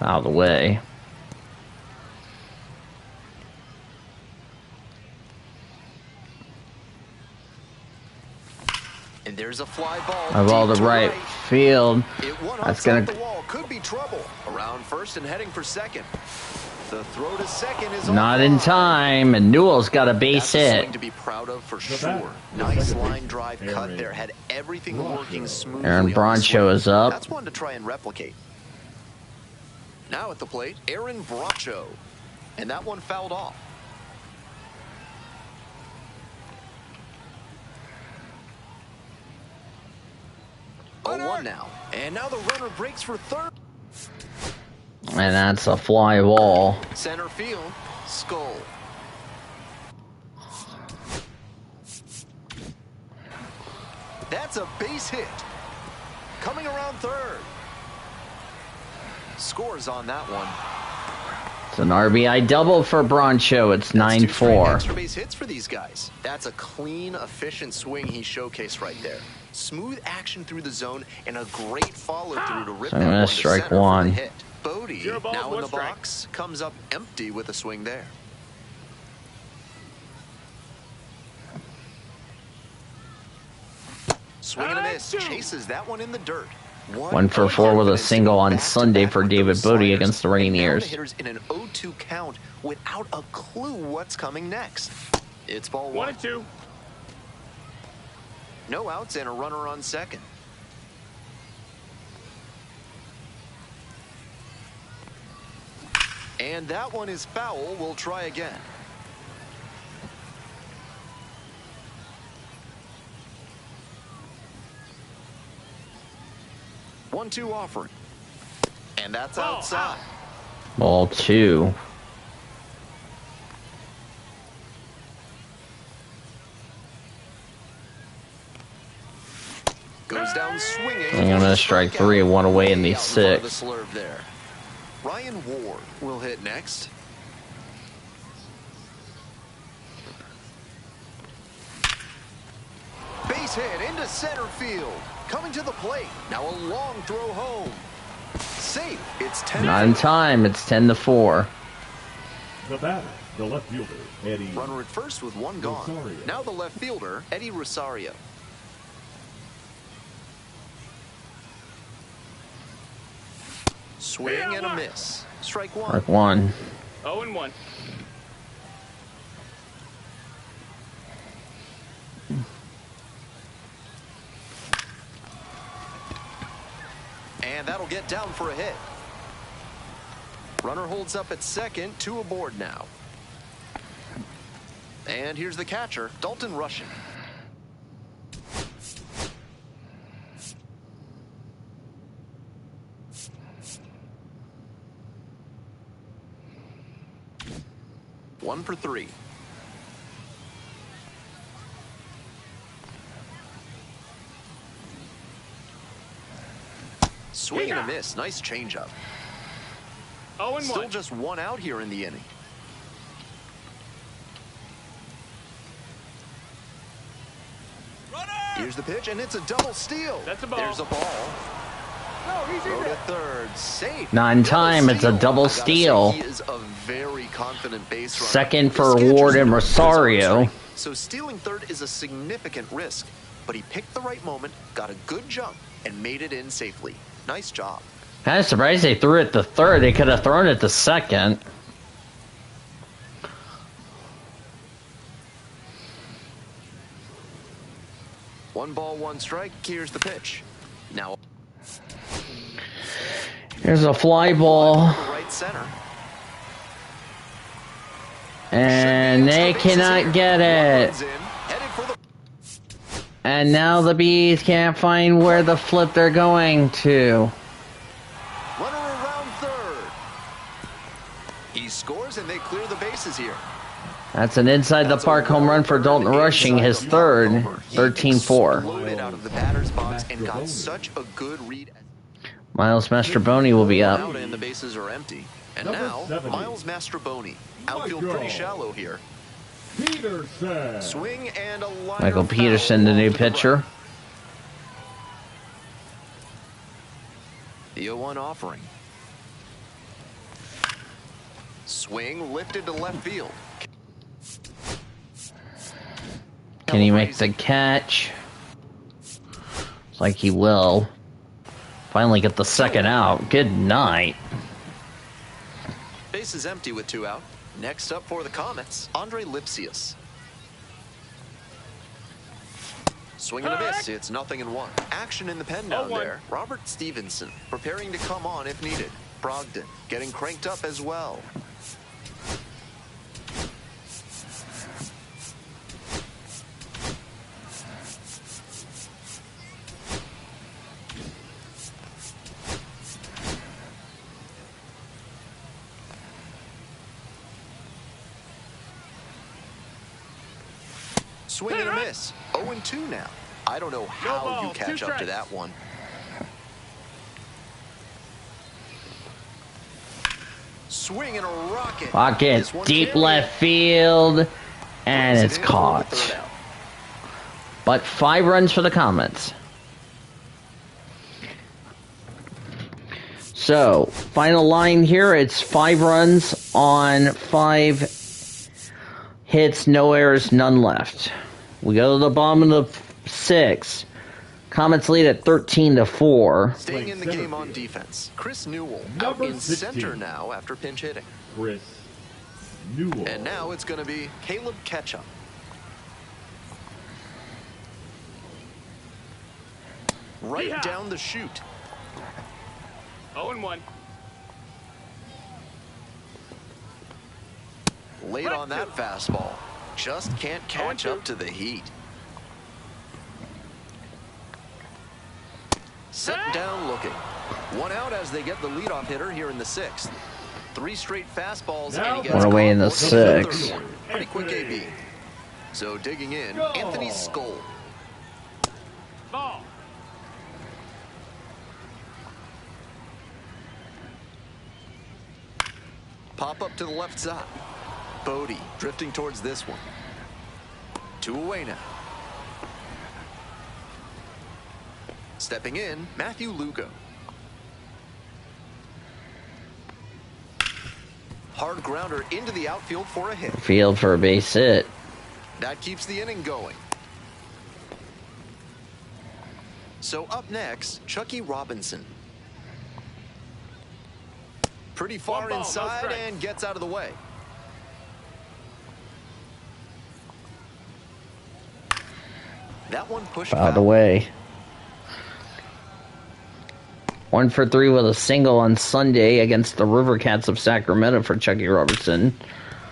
Out of the way. And there's a fly ball. A ball to right field. That's gonna. The wall. Could be trouble. Around first and heading for second. The throw to second is Not in time, and Newell's got a base That's a hit. swing to be proud of for sure. Nice line drive cut there. Had everything working smoothly. Aaron Broncho is up. That's one to try and replicate. Now at the plate, Aaron Broncho. And that one fouled off. 0-1 now. And now the runner breaks for third. And that's a fly ball. Center field, Skull. That's a base hit. Coming around third. Scores on that one. It's an RBI double for Broncho. It's 9-4. Extra base hits for these guys. That's a clean, efficient swing he showcased right there. Smooth action through the zone and a great follow through to rip So that I'm gonna one to strike center for the one. hit. Bodie now in the box comes up empty with a swing there. Swing and a miss. Chases that one in the dirt. 1 for 4 with a single on Sunday for David Bodie against the Rainiers. Hitters in an 0-2 count without a clue what's coming next. It's ball 1-2. No outs and a runner on second. And that one is foul. We'll try again. One-two offering. And that's outside. Ball 2. Goes down swinging. I'm gonna strike 3 and 1 away in the 6th. There. Ryan Ward will hit next. Base hit into center field. Coming to the plate. Now a long throw home. Safe. It's 10. Not in time. It's 10-4. The batter, the left fielder, Eddie. Runner at first with one gone. Rosario. Now the left fielder, Eddie Rosario. Swing and a miss. Strike one. Strike 1. 0-1. And that'll get down for a hit. Runner holds up at second, 2 aboard now. And here's the catcher, Dalton Rushing. One for 3. Swing and a miss. Nice changeup. 0-1. Still just 1 out here in the inning. Here's the pitch, and it's a double steal. That's a ball. There's a ball. Throw to third. Safe. Not in time. It's a double steal. He is a very confident base runner. Second for His catcher's Ward and number is on Rosario. strike. So stealing third is a significant risk, but he picked the right moment, got a good jump, and made it in safely. Nice job. I was surprised they threw it to third. They could have thrown it to second. One ball, one strike. Here's the pitch. Now, Here's a fly ball. right center. And they cannot get it. Runs in, headed for the And now the Bees can't find where the flip they're going to. runner around third. He scores and they clear the bases here. That's an inside the park home run for Dalton Rushing, his third, He 13-4. exploded out of the batter's box and got such a good read. Miles Mastroboni will be Out up. and the bases are empty. And Number now, 70. Miles Mastroboni. Outfield Michael. pretty shallow here. Peterson. Swing and a liner Michael foul Peterson, the new off to pitcher. right. The 0-1 offering. Swing lifted to left field. Can he make the catch? Looks like he will. Finally get the second out. Good night. Base is empty with 2 out. Next up for the Comets, Andre Lipsius. Swing and a miss. It's 0-1. Action in the pen down 0-1. there. Robert Stevenson preparing to come on if needed. Brogdon getting cranked up as well. Swing and a miss. 0-2 now. I don't know how ball, you catch 2 up to strikes. that one. Swing and a rocket. Pocket, This one deep carried. left field, and Brings it's it in for the caught. third out. But 5 runs for the Comets. So, final line here, it's 5 runs on 5 hits, no errors, none left. We go to the bottom of the 6th. Comets lead at 13-4. Staying in the game on defense. Chris Newell out Number in 16. center now after pinch hitting. Chris Newell. And now it's going to be Caleb Ketchup. Right Yeehaw. down the chute. 0-1. Late on that fastball. Just can't catch up to the heat. Set down looking. One out as they get the leadoff hitter here in the 6th. 3 straight fastballs and he gets one away in the caught for the 6th. third one. Pretty quick AB. So digging in, Anthony Skoll. Ball. Pop up to the left side. Bodie drifting towards this one. 2 away now. Stepping in, Matthew Lugo. Hard grounder into the outfield for a hit. Field for a base hit. That keeps the inning going. So up next, Chucky Robinson. Pretty far no inside strikes. and gets out of the way. That one pushed Out of the foul. way. 1 for 3 with a single on Sunday against the River Cats of Sacramento for Chucky Robertson.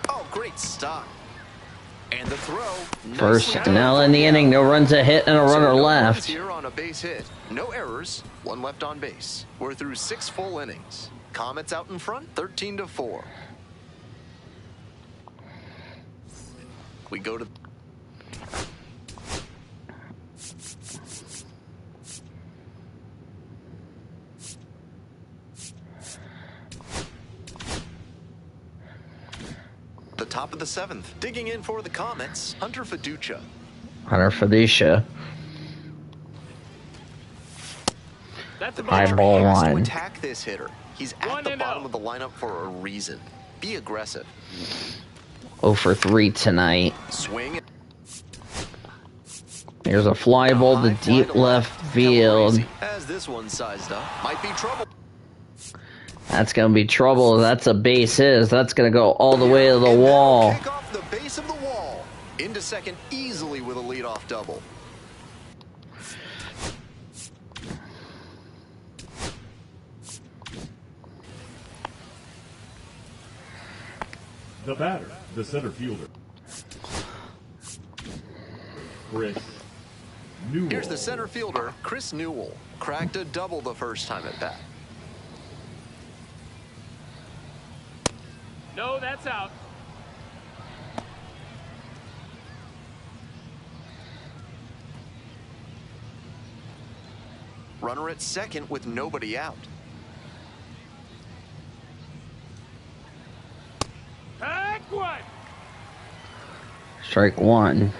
Oh, great stop. And the throw. First, nicely now done in for the inning, no runs a hit and a So runner no runs left. here on a base hit. No errors. 1 left on base. We're through 6 full innings. Comets out in front, 13-4. We go to the top of the 7th. Digging in for the Comets, Hunter Fiducia. Hunter Fiducia. That's a The ball. pitcher Eyeball has to line. attack this hitter. He's at 1 the and bottom 0. of the lineup for a reason. Be aggressive. 0 for 3 tonight. Swing. Here's a fly ball to High fly deep to left Hella field. easy. As this one sized up, might be trouble. That's going to be trouble. That's a base hit. That's going to go all the way to the And that'll wall. Kick off the base of the wall. Into second easily with a leadoff double. The batter, the center fielder. Chris Newell. Here's the center fielder, Chris Newell. Cracked a double the first time at bat. No, that's out. Runner at second with nobody out. Heck one. Strike 1.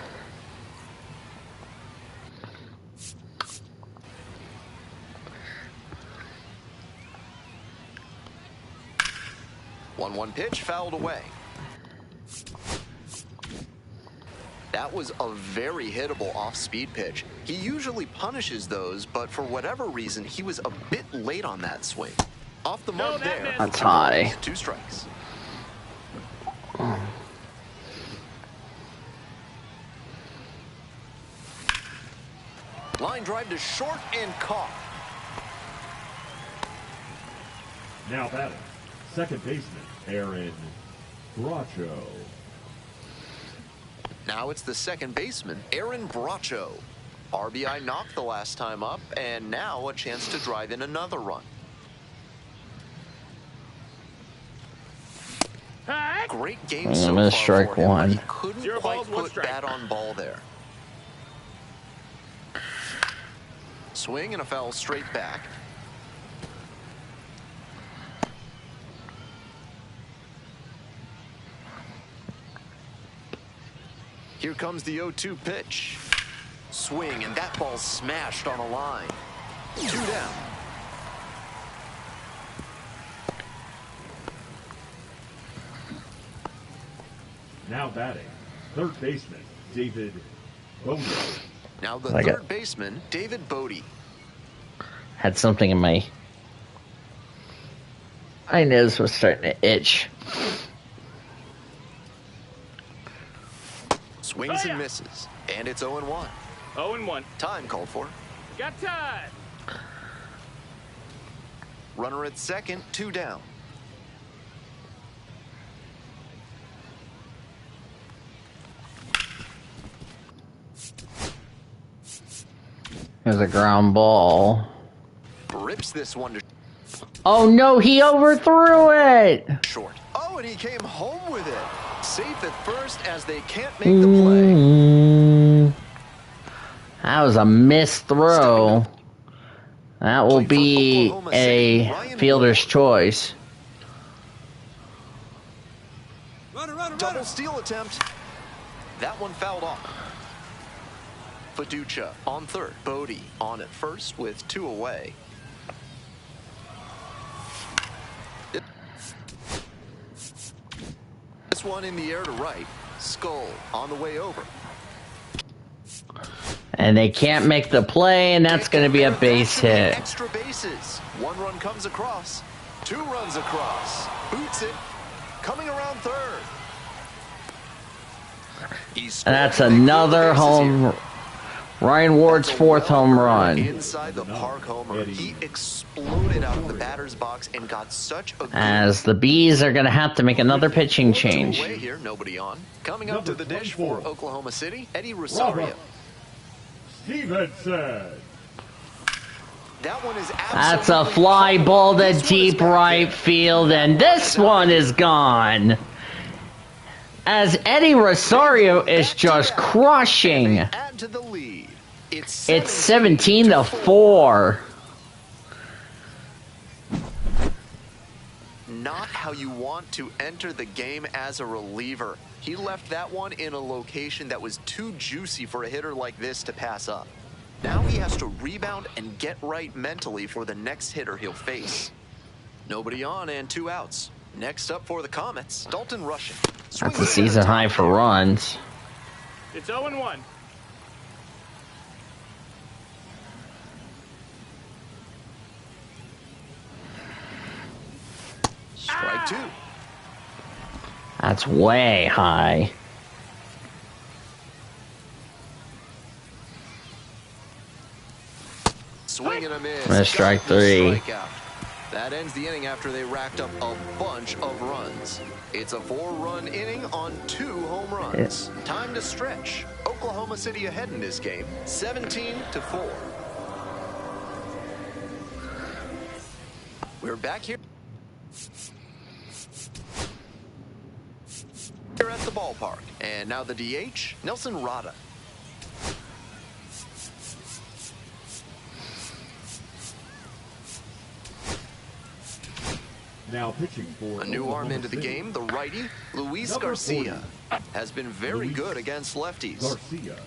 One pitch fouled away. That was a very hittable off-speed pitch. He usually punishes those, but for whatever reason, he was a bit late on that swing. Off the mark that there. missed. That's high. 2 strikes. Line drive to short and caught. Now batting, second baseman Aaron Bracho. Now it's the second baseman, Aaron Bracho. RBI knocked the last time up, and now a chance to drive in another run. Heck. Great game I'm so gonna far strike for him, but one. he couldn't 0 quite balls, 1 put strike. bat on ball there. Swing and a foul straight back. Here comes the 0-2 pitch. Swing, and that ball smashed on a line. 2 down. Now batting, third baseman David Bono. Now the I got- third baseman, David Bodie. Had something in my nose was starting to itch. Swings Hiya. and misses. And it's 0-1. 0 and 1. Time called for. Got time. Runner at second, 2 down. There's a ground ball. Rips this one to Oh no, he overthrew it! short. Oh, and he came home with it. Safe at first as they can't make the play. That was a missed throw. That will be a fielder's choice. Double steal attempt. That one fouled off. Fiducia on third. Bodie on at first with 2 away. This one in the air to right. Skull on the way over. And they can't make the play, and that's going to be a base hit. Extra bases. 1 run comes across. 2 runs across. Boots it. Coming around third. And that's another home. Ryan Ward's 4th home run. Inside the park homer, he exploded out of the batter's box and got such a as the Bees are going to have to make another pitching change. Here, nobody on. Coming up to the dish for Oklahoma City, Eddie Rosario. Stevenson. That one is that's a fly ball to deep right field, and this one is gone. As Eddie Rosario is just crushing. Add to the lead. It's 17-4. Not how you want to enter the game as a reliever. He left that one in a location that was too juicy for a hitter like this to pass up. Now he has to rebound and get right mentally for the next hitter he'll face. Nobody on and 2 outs. Next up for the Comets, Dalton Rushing. That's a season high for runs. It's 0-1. Strike 2. That's way high. Swing and a miss. That's strike 3. Strikeout. That ends the inning after they racked up a bunch of runs. It's a 4-run inning on 2 home runs. Time to stretch. Oklahoma City ahead in this game, 17-4. We're back here at the ballpark. And now the DH, Nelson Rada. Now pitching for a new arm into the game, the righty, Luis Garcia, has been very good against lefties. Garcia.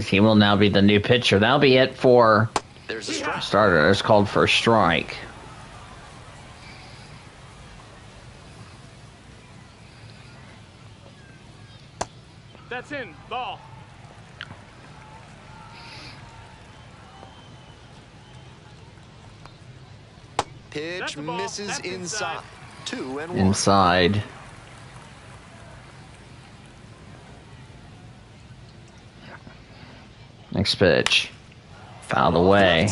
He will now be the new pitcher. That'll be it for There's a strike. starter. It's called for a strike. That's in. Ball. Pitch misses inside. 2-1. Inside. Next pitch. Fouled away.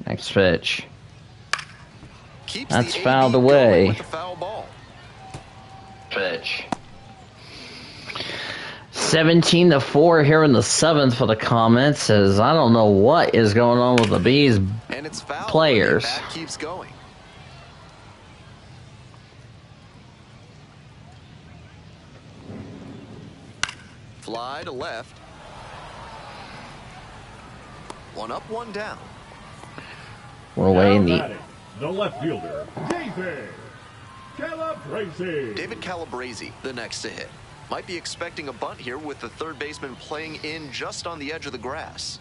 Next pitch. That's fouled away. With the foul ball. Pitch. 17-4 here in the 7th for the Comets, as I don't know what is going on with the Bees and it's foul. players. The bat keeps going. Fly to left. 1 up, 1 down. We're away in the left fielder, David Calabrese. David Calabrese, the next to hit. Might be expecting a bunt here with the third baseman playing in just on the edge of the grass.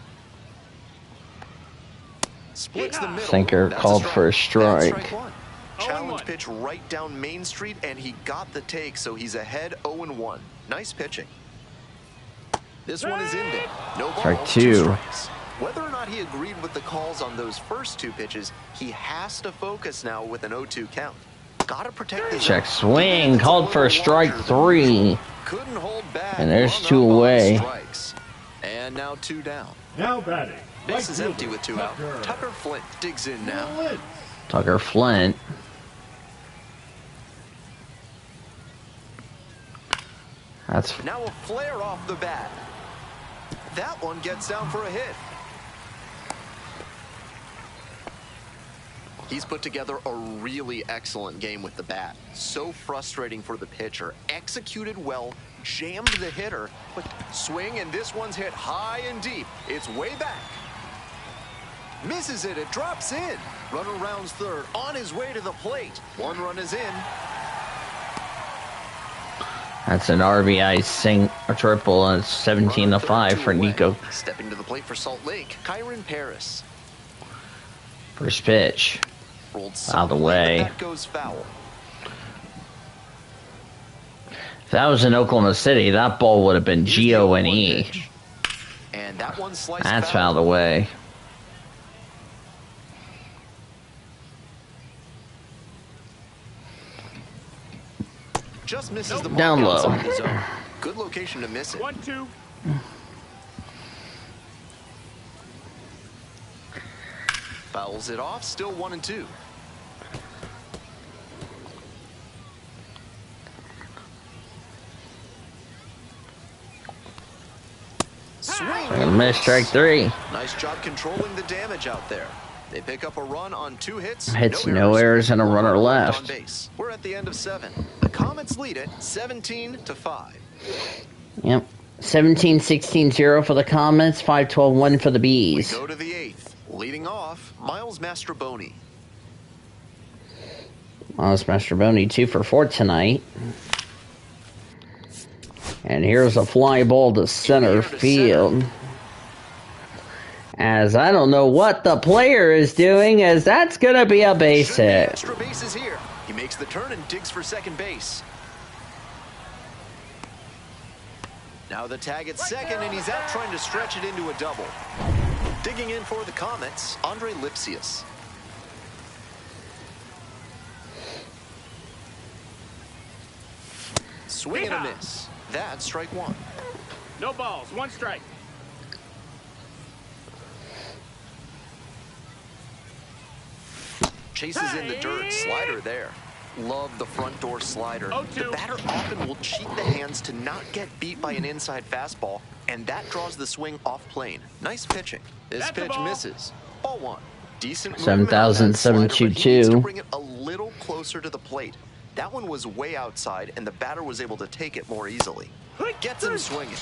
Splits the middle. Sinker called for a strike. Strike 1. Challenge pitch right down Main Street, and he got the take, so he's ahead 0-1. Nice pitching. This one is in there. No ball, Strike 2 2. strikes. Whether or not he agreed with the calls on those first 2 pitches, he has to focus now with an 0-2 count. Gotta protect his Check swing, called for strike 3. Couldn't hold back. And there's 2 away. Strikes. And now 2 down. Now batting. Base is empty with 2 out. Tucker Flint digs in now. Tucker Flint. That's Now a flare off the bat. That one gets down for a hit. He's put together a really excellent game with the bat. So frustrating for the pitcher. Executed well, jammed the hitter, but swing, and this one's hit high and deep. It's way back. Misses it, it drops in. Runner rounds third, on his way to the plate. One run is in. That's an RBI or triple, and it's 17-5 for Nico. Stepping to the plate for Salt Lake, Kyron Paris. First pitch. Rolled Out of the way. That goes foul. If that was in Oklahoma City, that ball would have been G-O-N-E. And that one sliced That's foul. out of the way. Just misses the Down mark low. outside the zone. Good location to miss it. 1-2. Fouls it off, still 1-2. Swing. Miss strike 3. Nice job controlling the damage out there. They pick up a run on 2 hits. No errors, and a runner On left. base. We're at the end of 7. The Comets lead it 17-5. Yep. 17-16-0 for the Comets, 5-12-1 for the Bees. Go to the 8th. Leading off, Miles Mastroboni. Miles Mastroboni 2 for 4 tonight. And here's a fly ball to center field. As I don't know what the player is doing, as that's going to be a base Should be hit. extra bases here. He makes the turn and digs for second base. Now the tag at second, and he's out trying to stretch it into a double. Digging in for the Comets, Andre Lipsius. Swing and a miss. That's strike 1. No balls. 1 strike. Chases in the dirt. Slider there. Love the front door slider. 0-2. The batter often will cheat the hands to not get beat by an inside fastball, and that draws the swing off plane. Nice pitching. This That's a pitch ball. misses. Ball 1. Decent 7,722. needs to bring it a little closer to the plate. That one was way outside, and the batter was able to take it more easily. Gets him swinging.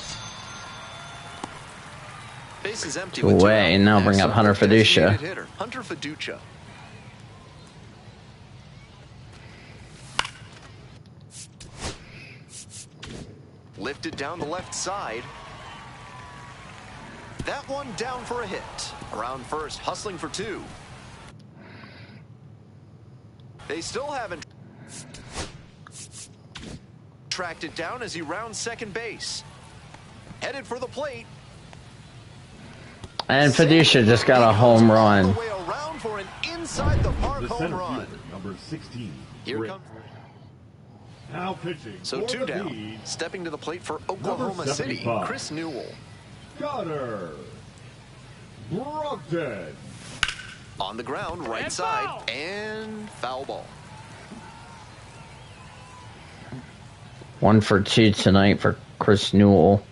Base is empty. Two with 2 away, out. and now bring Next up Hunter the designated Fiducia. hitter, Hunter Fiducia. Lifted down the left side. That one down for a hit. Around first, hustling for 2. They still haven't tracked it down as he rounds second base. Headed for the plate. And Fiducia just got a home run. All the way around for an inside the park The home center run. fielder, number 16. Here Rick. comes. Now pitching. So for 2 the down. Bees, Stepping to the plate for Oklahoma City, 75. Chris Newell. Gunnar Brogdon. On the ground, right And side, foul. and foul ball. 1 for 2 tonight for Chris Newell.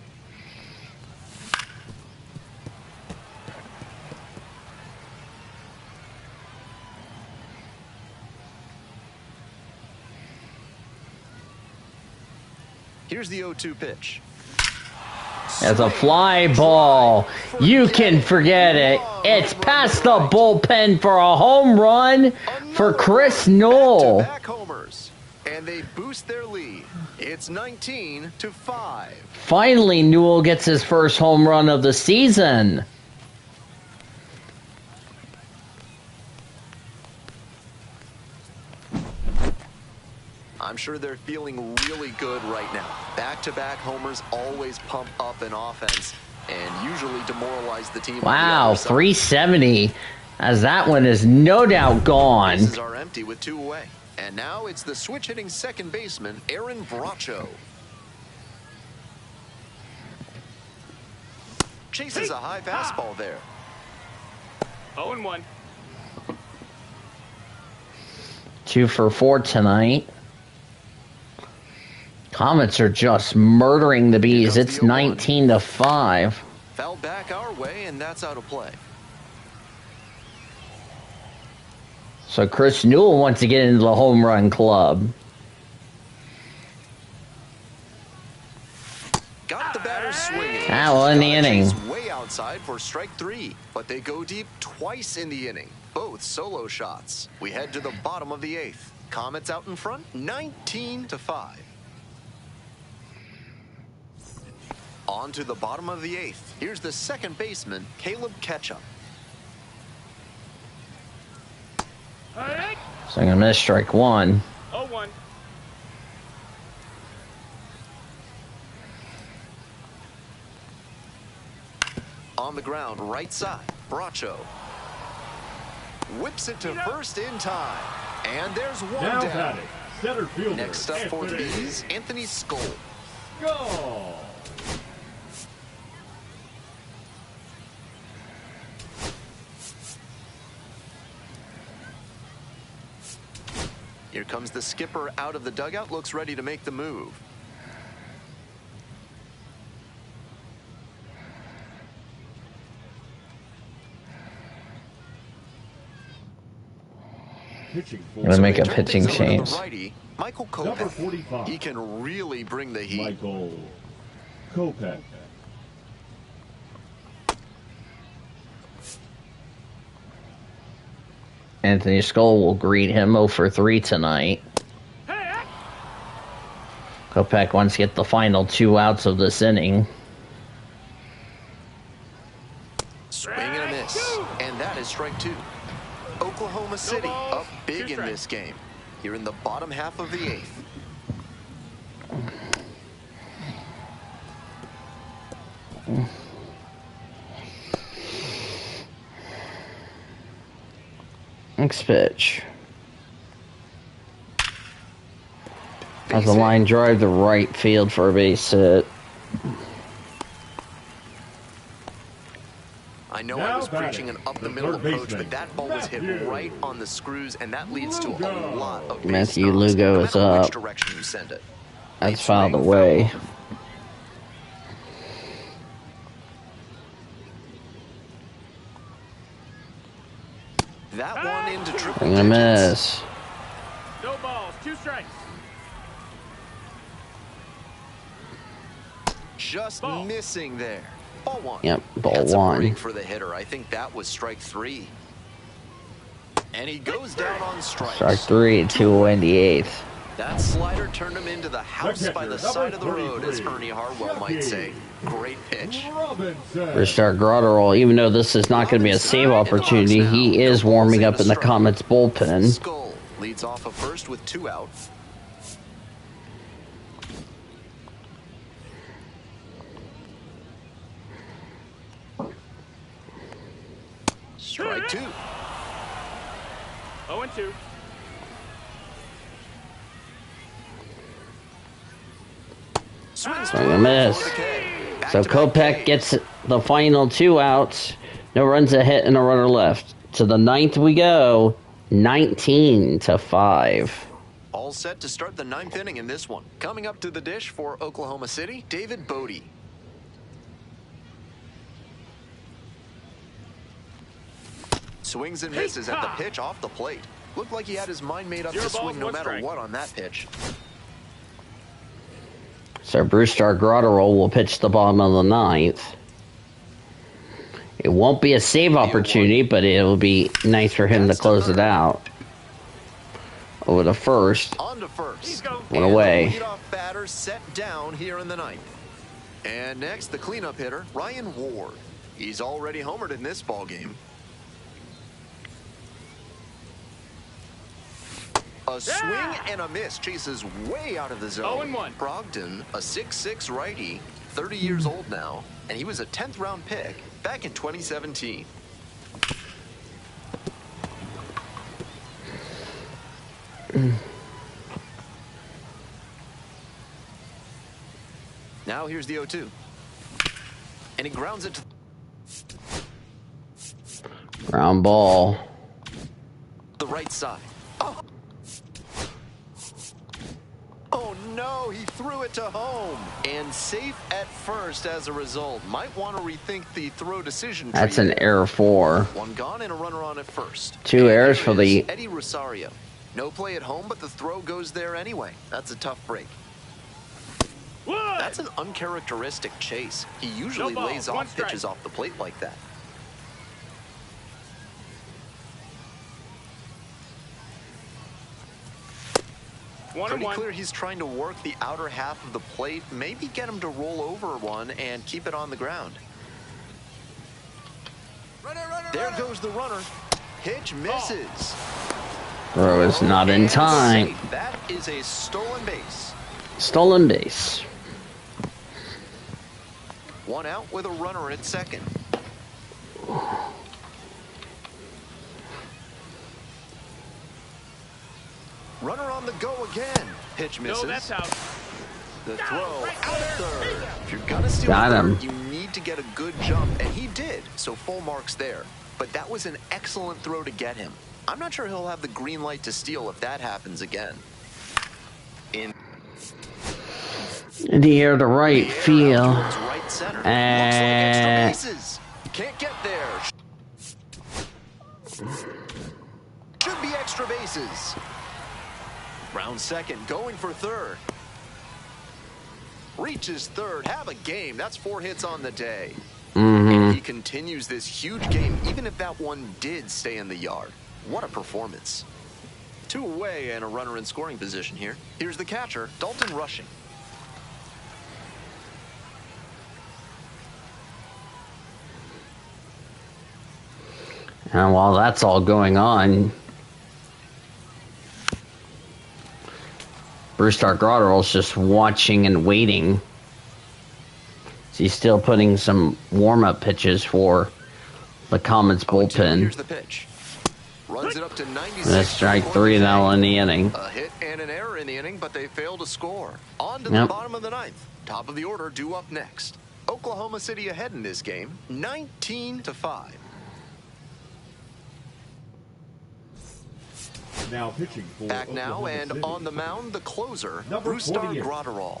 Here's the 0-2 pitch. As a fly ball, you can forget it. It's past the bullpen for a home run for Chris Newell. Back-to-back homers, and they boost their lead. It's 19-5. Finally, Newell gets his first home run of the season. I'm sure they're feeling really good right now. Back-to-back homers always pump up an offense and usually demoralize the team. Wow, 370. As that one is no doubt gone. Bases are empty with 2 away. And now it's the switch-hitting second baseman, Aaron Bracho. Chases a high fastball there. 0-1. 2 for 4 tonight. Comets are just murdering the Bees. It's 19-5. Foul back our way, and that's out of play. So Chris Newell wants to get into the home run club. Got the batter swinging. Well, in the inning. Way outside for strike 3, but they go deep twice in the inning. Both solo shots. We head to the bottom of the 8th. Comets out in front, 19-5. On to the bottom of the 8th. Here's the second baseman, Caleb Ketchup. So I'm going to miss strike 1. 0-1. On the ground, right side, Bracho. Whips it to first in time. And there's one Now down. batting, center fielder. Next up for the Bees, Anthony Skull. Go! Here comes the skipper out of the dugout, looks ready to make the move. Gonna make a pitching change. Righty, Michael Number Kopech. 45. He can really bring the heat. Michael Kopech. Anthony Skull will greet him 0 for 3 tonight. Kopech wants to get the final 2 outs of this inning. Swing and a miss. And that is strike 2. Oklahoma City up big in this game. Here in the bottom half of the 8th. Next pitch. Has a line drive to right field for a base hit. I know I was preaching an up-the-middle approach, but that ball was hit right on the screws, and that leads to a lot of base Matthew knocks, Lugo no is matter which up. direction you send it. That's fouled away. That one into triple Swing and a digits. miss. No balls, 2 strikes. Just Ball. missing there. Ball 1. Yep, ball That's a 1. break for the hitter. I think that was strike 3. And he goes down on strikes. Strike 3, 2 in the 8th. That slider turned him into the house by the Number side of the road, as 33, Ernie Harwell might say. Great pitch. Robinson. Restart Grotterol, even though this is not going to be a save opportunity, he is warming up in the Comets bullpen. Skull leads off of first with 2 out. Strike 2. 0-2. Swings Swing and a miss. for the K. So Back-to-back Kopech gets the final 2 outs. No runs, a hit, and a runner left. To the 9th we go, 19-5. All set to start the 9th inning in this one. Coming up to the dish for Oklahoma City, David Bodie. Swings and misses at the pitch off the plate. Looked like he had his mind made up 0 to swing balls, no 1 matter strike. what on that pitch. So Brewstar Grotterol will pitch the bottom of the 9th. It won't be a save opportunity, but it'll be nice for him to close it out. Over the first. On to first. Went away. And the leadoff batter set down here in the 9th. And next, the cleanup hitter, Ryan Ward. He's already homered in this ballgame. A swing and a miss chases way out of the zone. 0-1. Brogdon, a 6'6" righty, 30 years old now, and he was a 10th round pick back in 2017. Now here's the 0-2. And he grounds it to Ground ball. the right side. Oh. no, he threw it to home. And safe at first as a result. Might want to rethink the throw decision tree. That's an error 4. One gone and a runner on at first. 2 errors for the... Eddie Rosario. No play at home, but the throw goes there anyway. That's a tough break. One. That's an uncharacteristic chase. He usually lays off pitches off the plate like that. Pretty clear he's trying to work the outer half of the plate, maybe get him to roll over one and keep it on the ground. There goes the runner. Pitch misses. Throw is not in time. That is a stolen base. Stolen base. One out with a runner at second. Runner on the go again. Pitch misses. No, that's out. The throw out third. If you're gonna steal Got him. third, you need to get a good jump, and he did. So full marks there. But that was an excellent throw to get him. I'm not sure he'll have the green light to steal if that happens again. In the air to right field. right center. Looks like extra bases. Can't get there. Should be extra bases. Round second, going for third. Reaches third, have a game. That's 4 hits on the day. And he continues this huge game, even if that one did stay in the yard. What a performance. 2 away and a runner in scoring position here. Here's the catcher, Dalton Rushing. And while that's all going on, Brusdar Graterol's just watching and waiting. He's still putting some warm-up pitches for the Comets bullpen. Here's the pitch. Runs it up to 96. That's strike 3 now in the inning. A hit and an error in the inning, but they fail to score. On to the bottom of the 9th. Top of the order due up next. Oklahoma City ahead in this game, 19-5. Now pitching for Back now Oklahoma and City. on the mound, the closer, Number Brusdar 48. Graterol.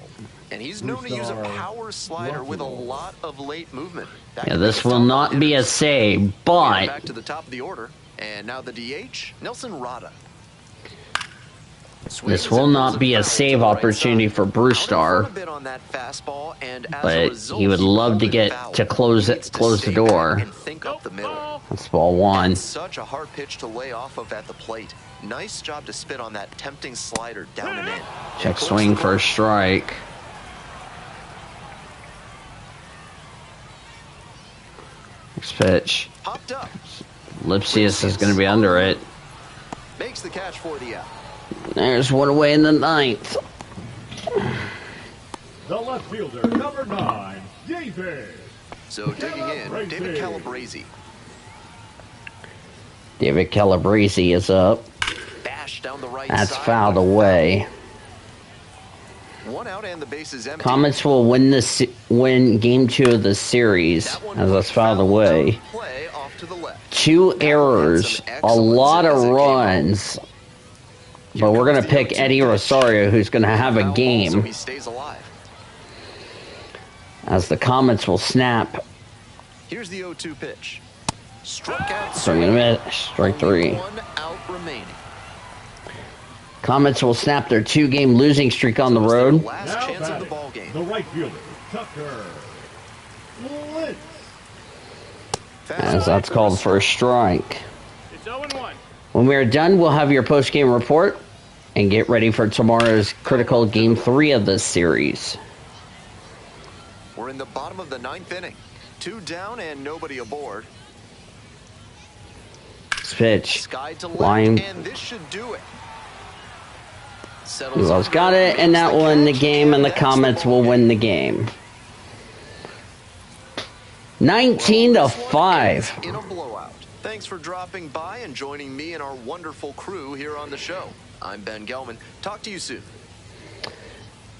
And he's known to use a Brusdar power slider with a lot of late movement. That Yeah, could be this a will tough not be a hitters. save, Back but to the top of the order. And now the DH, Nelson Rada. this will not be a save opportunity for Brusdar. But he would love to get to close the door. That's ball 1. Such a hard pitch to lay off of at the plate. Nice job to spit on that tempting slider down and in. Check swing for a strike. Next pitch. Popped up. Lipsius is going to be under it. Makes the catch for the out. There's one away in the 9th. The left fielder, number 9, David. So digging in, David Calabrese. David Calabrese is up. Bash down the right That's side. fouled away. One out and the base is empty. Comets will win game 2 of the series as that's fouled away. Play off to the left. 2 errors, a lot of runs. But we're going to pick Eddie Rosario, who's going to have a So game, he stays alive. as the Comets will snap. Here's the 0-2 pitch. Struck out. Swing and a miss, strike 3. Only 1 out remaining. Comets will snap their 2-game losing streak on the road. Last Now chance of the batting, ball game. the right fielder, Tucker Lentz. As that's called for a strike. It's 0-1. When we are done, we'll have your post-game report and get ready for tomorrow's critical game 3 of this series. We're in the bottom of the 9th inning. 2 down and nobody aboard. Pitch. Sky to left, Line. and this should do it. Who else got it? And that will win the game, and the Comets will win the game. 19-5. In a blowout. Thanks for dropping by and joining me and our wonderful crew here on the show. I'm Ben Gelman. Talk to you soon.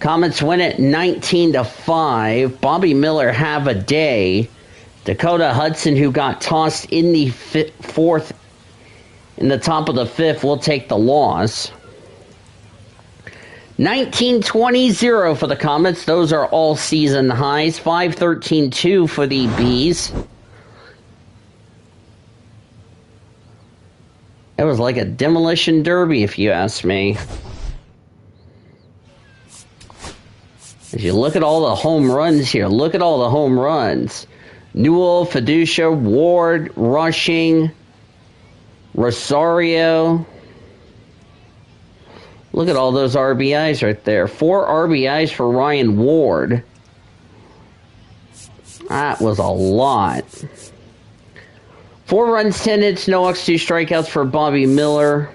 Comets win it 19-5. Bobby Miller have a day. Dakota Hudson, who got tossed in the 4th, in the top of the 5th, will take the loss. 19-20-0 for the Comets. Those are all season highs. 5-13-2 for the Bees. It was like a demolition derby, if you ask me. If you look at all the home runs here, look at all the home runs. Newell, Fiducia, Ward, Rushing, Rosario. Look at all those RBIs right there. 4 RBIs for Ryan Ward. That was a lot. 4 runs, 10 hits, no walks, 2 strikeouts for Bobby Miller.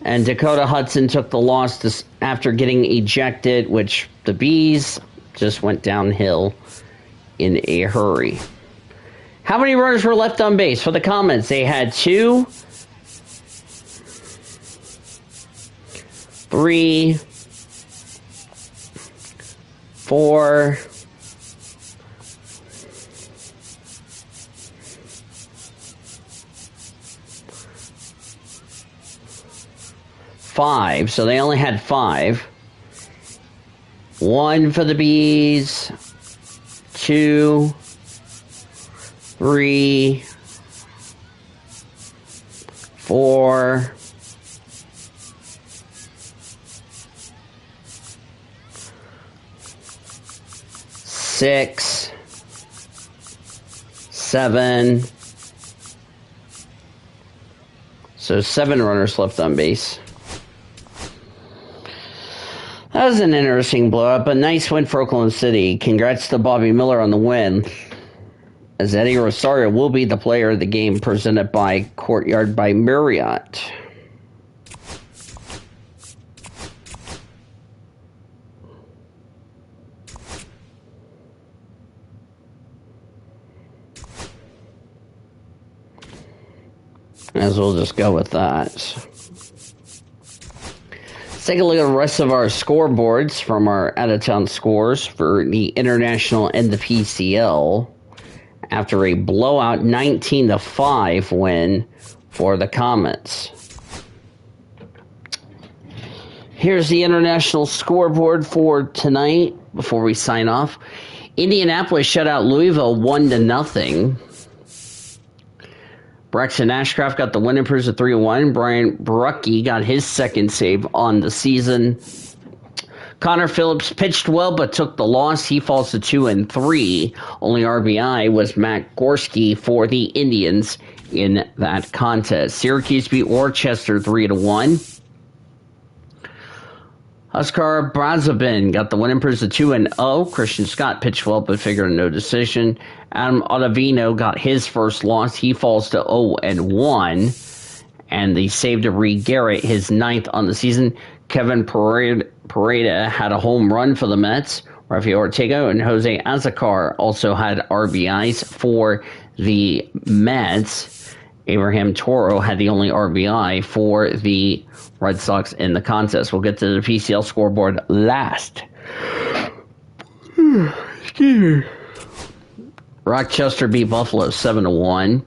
And Dakota Hudson took the loss after getting ejected, which the Bees just went downhill in a hurry. How many runners were left on base for the Comets? They had 2, 3, 4, 5, so they only had 5. 1 for the Bees, 2, 3, 4, 6, 7. So 7 runners left on base. That was an interesting blowout, but nice win for Oklahoma City. Congrats to Bobby Miller on the win, as Eddie Rosario will be the player of the game, presented by Courtyard by Marriott. As we'll just go with that. Let's take a look at the rest of our scoreboards from our out-of-town scores for the International and the PCL after a blowout 19-5 win for the Comets. Here's the International scoreboard for tonight before we sign off. Indianapolis shut out Louisville 1-0. Braxton Ashcraft got the win, improves to 3-1. Brian Brucke got his second save on the season. Connor Phillips pitched well but took the loss. He falls to 2-3. Only RBI was Matt Gorski for the Indians in that contest. Syracuse beat Worcester 3-1. Huskar Brazabin got the win, improves to 2-0. Christian Scott pitched well but figured no decision. Adam Ottavino got his first loss. He falls to 0-1. And the save to Reed Garrett, his 9th on the season. Kevin Pareda had a home run for the Mets. Rafael Ortega and Jose Azocar also had RBIs for the Mets. Abraham Toro had the only RBI for the Red Sox in the contest. We'll get to the PCL scoreboard last. Excuse me. Rochester beat Buffalo 7-1.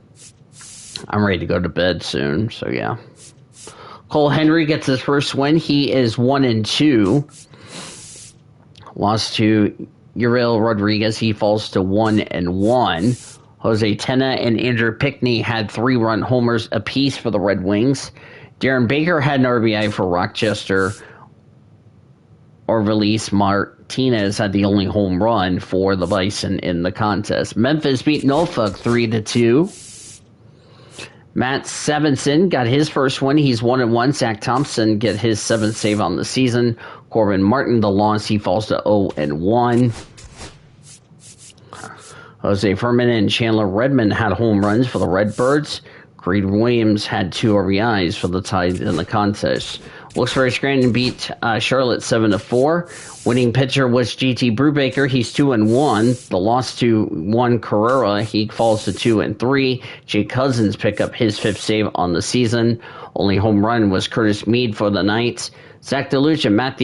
I'm ready to go to bed soon, so yeah. Cole Henry gets his first win. He is 1-2. Lost to Uriel Rodriguez. He falls to 1-1. Jose Tena and Andrew Pickney had 3-run homers apiece for the Red Wings. Darren Baker had an RBI for Rochester. Orvalis Martinez had the only home run for the Bison in the contest. Memphis beat Norfolk 3-2. Matt Sevenson got his first win. He's 1-1. Zach Thompson get his 7th save on the season. Corbin Martin the loss. He falls to 0-1. Jose Furman and Chandler Redmond had home runs for the Redbirds. Creed Williams had 2 RBIs for the Tide in the contest. Wilkes-Barre Scranton beat Charlotte 7-4. Winning pitcher was G.T. Brubaker. He's 2-1. The loss to Juan Carrera. He falls to 2-3. Jay Cousins picked up his 5th save on the season. Only home run was Curtis Meade for the Knights. Zach DeLucia and Matt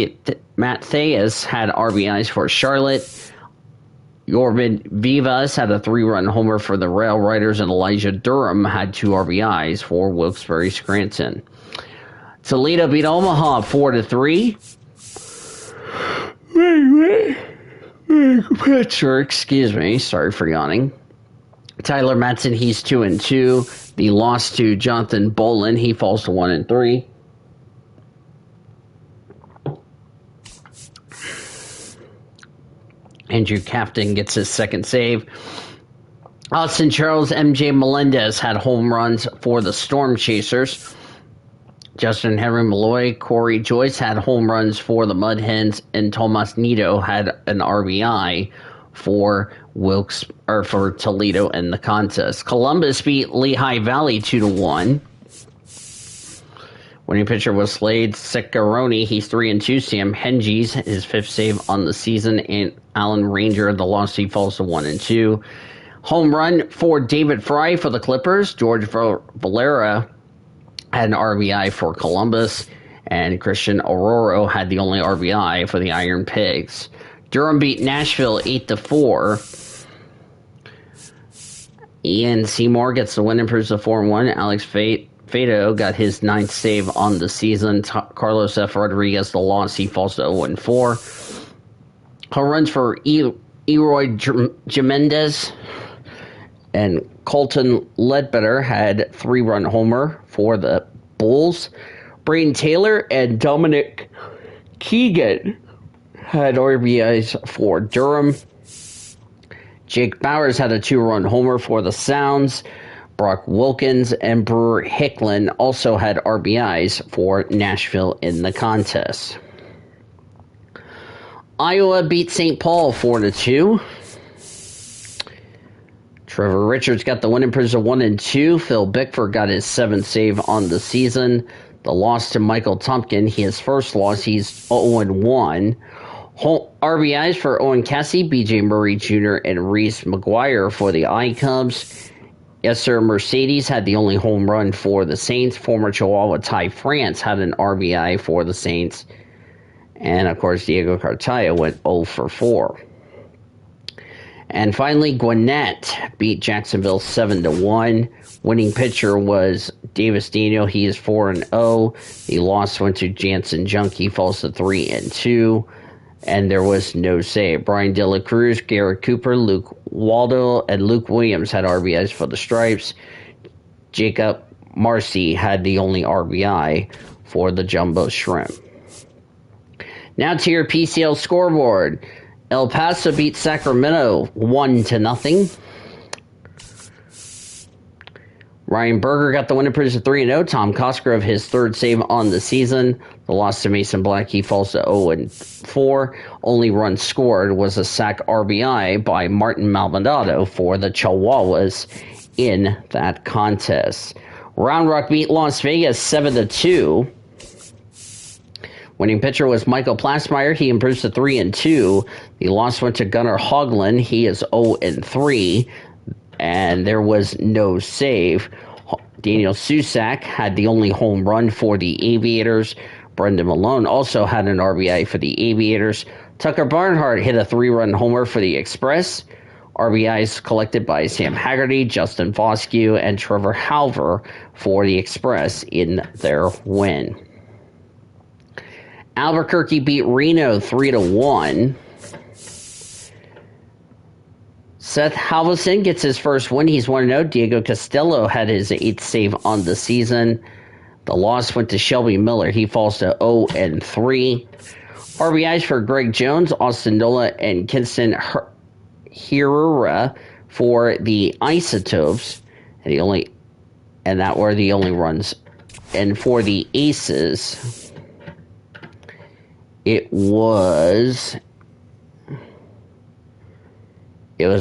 Theus had RBIs for Charlotte. Jordan Vivas had a 3-run homer for the Rail Riders, and Elijah Durham had 2 RBIs for Wilkes-Barre Scranton. Toledo beat Omaha 4-3. Pitcher, excuse me. Sorry for yawning. Tyler Matson, he's 2-2. The loss to Jonathan Bolin, he falls to 1-3. Andrew Captain gets his second save. Austin Charles, MJ Melendez had home runs for the Storm Chasers. Justin Henry Malloy, Corey Joyce had home runs for the Mud Hens, and Tomas Nido had an RBI for for Toledo in the contest. Columbus beat Lehigh Valley 2-1. Winning pitcher was Slade Ciccarone. He's 3-2. Sam Henges, his fifth save on the season, and Alan Ranger, the loss, he falls to 1-2. Home run for David Fry for the Clippers. George Valera had an RBI for Columbus, and Christian Aurora had the only RBI for the Iron Pigs. Durham beat Nashville 8-4. Ian Seymour gets the win, improves to 4-1. Alex Fado got his ninth save on the season. Carlos F. Rodriguez, the loss, he falls to 0-4. Home runs for Eroy Jimenez and Colton Ledbetter had 3-run homer for the Bulls. Braden Taylor and Dominic Keegan had RBIs for Durham. Jake Bowers had a 2-run homer for the Sounds. Brock Wilkins and Brewer Hicklin also had RBIs for Nashville in the contest. Iowa beat St. Paul 4-2. Trevor Richards got the win, improves to 1-2. Phil Bickford got his 7th save on the season. The loss to Michael Tompkin, his first loss, he's 0-1. RBIs for Owen Cassie, BJ Murray Jr., and Reese McGuire for the I-Cubs. Yes, sir, Mercedes had the only home run for the Saints. Former Chihuahua Ty France had an RBI for the Saints. And, of course, Diego Cartaya went 0-4. And finally, Gwinnett beat Jacksonville 7-1. Winning pitcher was Davis Daniel. He is 4-0. The loss went to Jansen Junk. He falls to 3-2. And there was no save. Brian De La Cruz, Garrett Cooper, Luke Waldo, and Luke Williams had RBIs for the Stripes. Jacob Marcy had the only RBI for the Jumbo Shrimp. Now to your PCL scoreboard. El Paso beat Sacramento 1-0. Ryan Berger got the win, improves to 3-0. Tom Cosgrove, his third save on the season. The loss to Mason Black, he falls to 0-4. Only run scored was a sac RBI by Martin Maldonado for the Chihuahuas in that contest. Round Rock beat Las Vegas 7-2. Winning pitcher was Michael Plasmeyer. He improves to 3-2. The loss went to Gunnar Hoagland. He is 0-3. And there was no save. Daniel Susak had the only home run for the Aviators. Brendan Malone also had an RBI for the Aviators. Tucker Barnhart hit a 3-run homer for the Express. RBIs collected by Sam Haggerty, Justin Foscue, and Trevor Halver for the Express in their win. Albuquerque beat Reno 3-1. Seth Halverson gets his first win. He's 1-0. Diego Costello had his 8th save on the season. The loss went to Shelby Miller. He falls to 0-3. RBIs for Greg Jones, Austin Nola, and Kinston Hirura for the Isotopes. And that were the only runs. And for the Aces, it was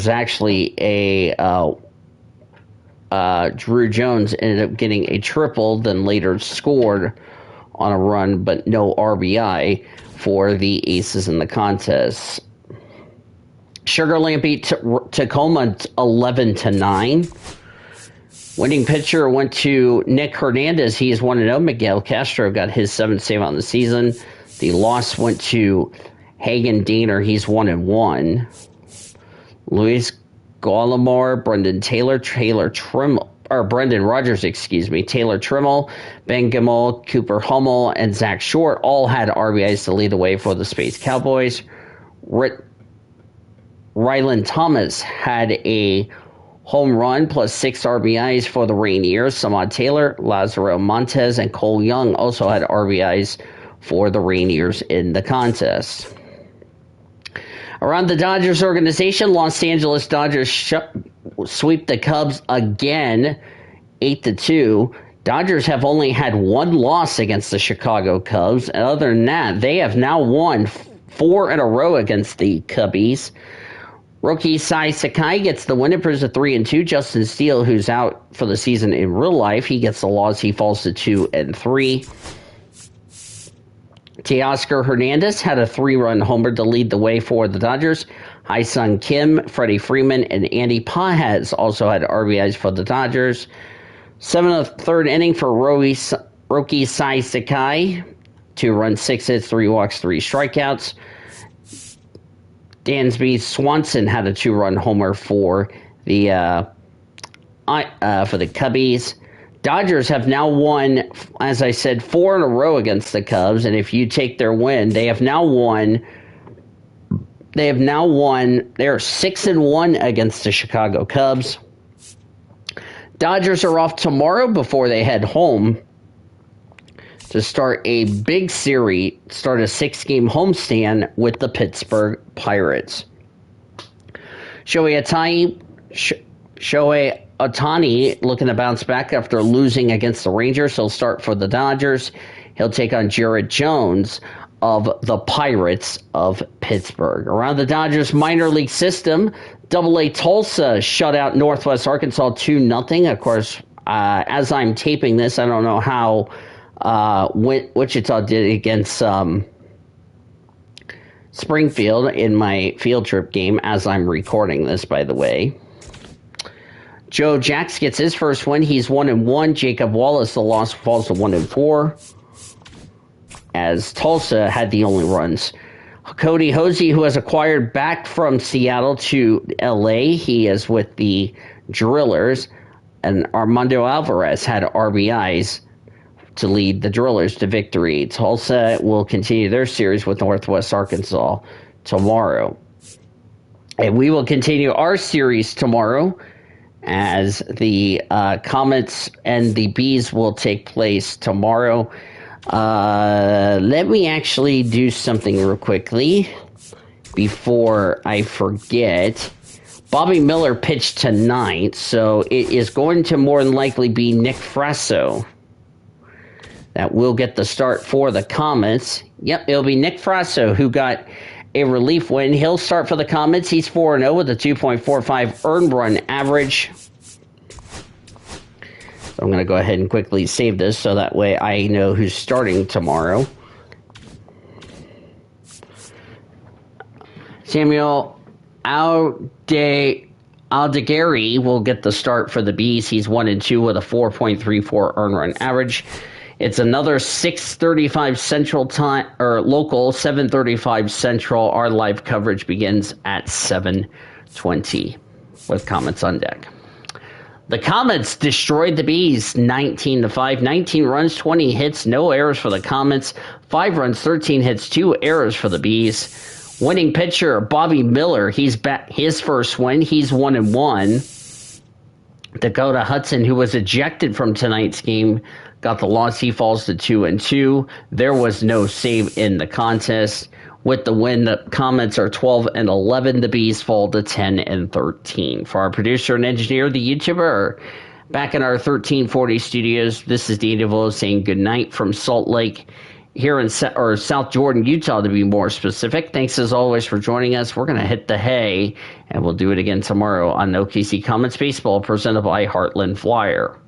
actually a Drew Jones ended up getting a triple, then later scored on a run, but no RBI for the Aces in the contest. Sugarland beat Tacoma 11-9. Winning pitcher went to Nick Hernandez. He is 1-0. Miguel Castro got his 7th save on the season. The loss went to Hagen Daner. He's 1-1. Luis Gallimore, Brendan Taylor Brendan Rodgers, Taylor Trimmel, Ben Gimmel, Cooper Hummel, and Zach Short all had RBIs to lead the way for the Space Cowboys. Rylan Thomas had a home run plus 6 RBIs for the Rainiers. Samad Taylor, Lazaro Montes, and Cole Young also had RBIs for the Rainiers in the contest. Around the Dodgers organization, Los Angeles Dodgers sweep the Cubs again, 8-2. Dodgers have only had one loss against the Chicago Cubs. And other than that, they have now won 4 in a row against the Cubbies. Rookie Sai Sakai gets the win. It proves to 3-2. Justin Steele, who's out for the season in real life, he gets the loss. He falls to 2-3. Teoscar Hernandez had a 3-run homer to lead the way for the Dodgers. Hai-Sung Kim, Freddie Freeman, and Andy Pages also had RBIs for the Dodgers. 7th of the 3rd inning for Roki Sai Sakai. 2 runs, 6 hits, 3 walks, 3 strikeouts. Dansby Swanson had a 2-run homer for the Cubbies. Dodgers have now won, as I said, 4 in a row against the Cubs, and if you take their win, they are 6-1 against the Chicago Cubs. Dodgers are off tomorrow before they head home to start a big series, start a 6-game homestand with the Pittsburgh Pirates. Shohei Ohtani looking to bounce back after losing against the Rangers. He'll start for the Dodgers. He'll take on Jared Jones of the Pirates of Pittsburgh. Around the Dodgers minor league system, AA Tulsa shut out Northwest Arkansas 2-0. Of course, as I'm taping this, I don't know how Wichita did against Springfield in my field trip game as I'm recording this, by the way. Joe Jacks gets his first win. He's 1-1. Jacob Wallace, the loss, falls to 1-4. As Tulsa had the only runs. Cody Hosey, who has acquired back from Seattle to LA, he is with the Drillers. And Armando Alvarez had RBIs to lead the Drillers to victory. Tulsa will continue their series with Northwest Arkansas tomorrow. And we will continue our series tomorrow as the Comets and the Bees will take place tomorrow. Let me actually do something real quickly before I forget. Bobby Miller pitched tonight, so it is going to more than likely be Nick Frasso that will get the start for the Comets. Yep, it'll be Nick Frasso who got a relief win. He'll start for the Comets. He's 4-0 with a 2.45 earned run average. So I'm going to go ahead and quickly save this so that way I know who's starting tomorrow. Samuel Aldegari will get the start for the Bees. He's 1-2 with a 4.34 earned run average. It's another 6:35 Central Time, or local 7:35 Central. Our live coverage begins at 7:20 with Comets on deck. The Comets destroyed the Bees 19-5. 19 runs, 20 hits, no errors for the Comets. 5 runs, 13 hits, 2 errors for the Bees. Winning pitcher Bobby Miller, he's back, his first win. He's 1-1. Dakota Hudson, who was ejected from tonight's game, got the loss. He falls to 2-2. There was no save in the contest. With the win, the Comets are 12-11. The Bees fall to 10-13. For our producer and engineer, the YouTuber, back in our 1340 studios, this is Dean DeVoe saying good night from Salt Lake, here in South Jordan, Utah, to be more specific. Thanks as always for joining us. We're going to hit the hay, and we'll do it again tomorrow on OKC Comets Baseball, presented by Heartland Flyer.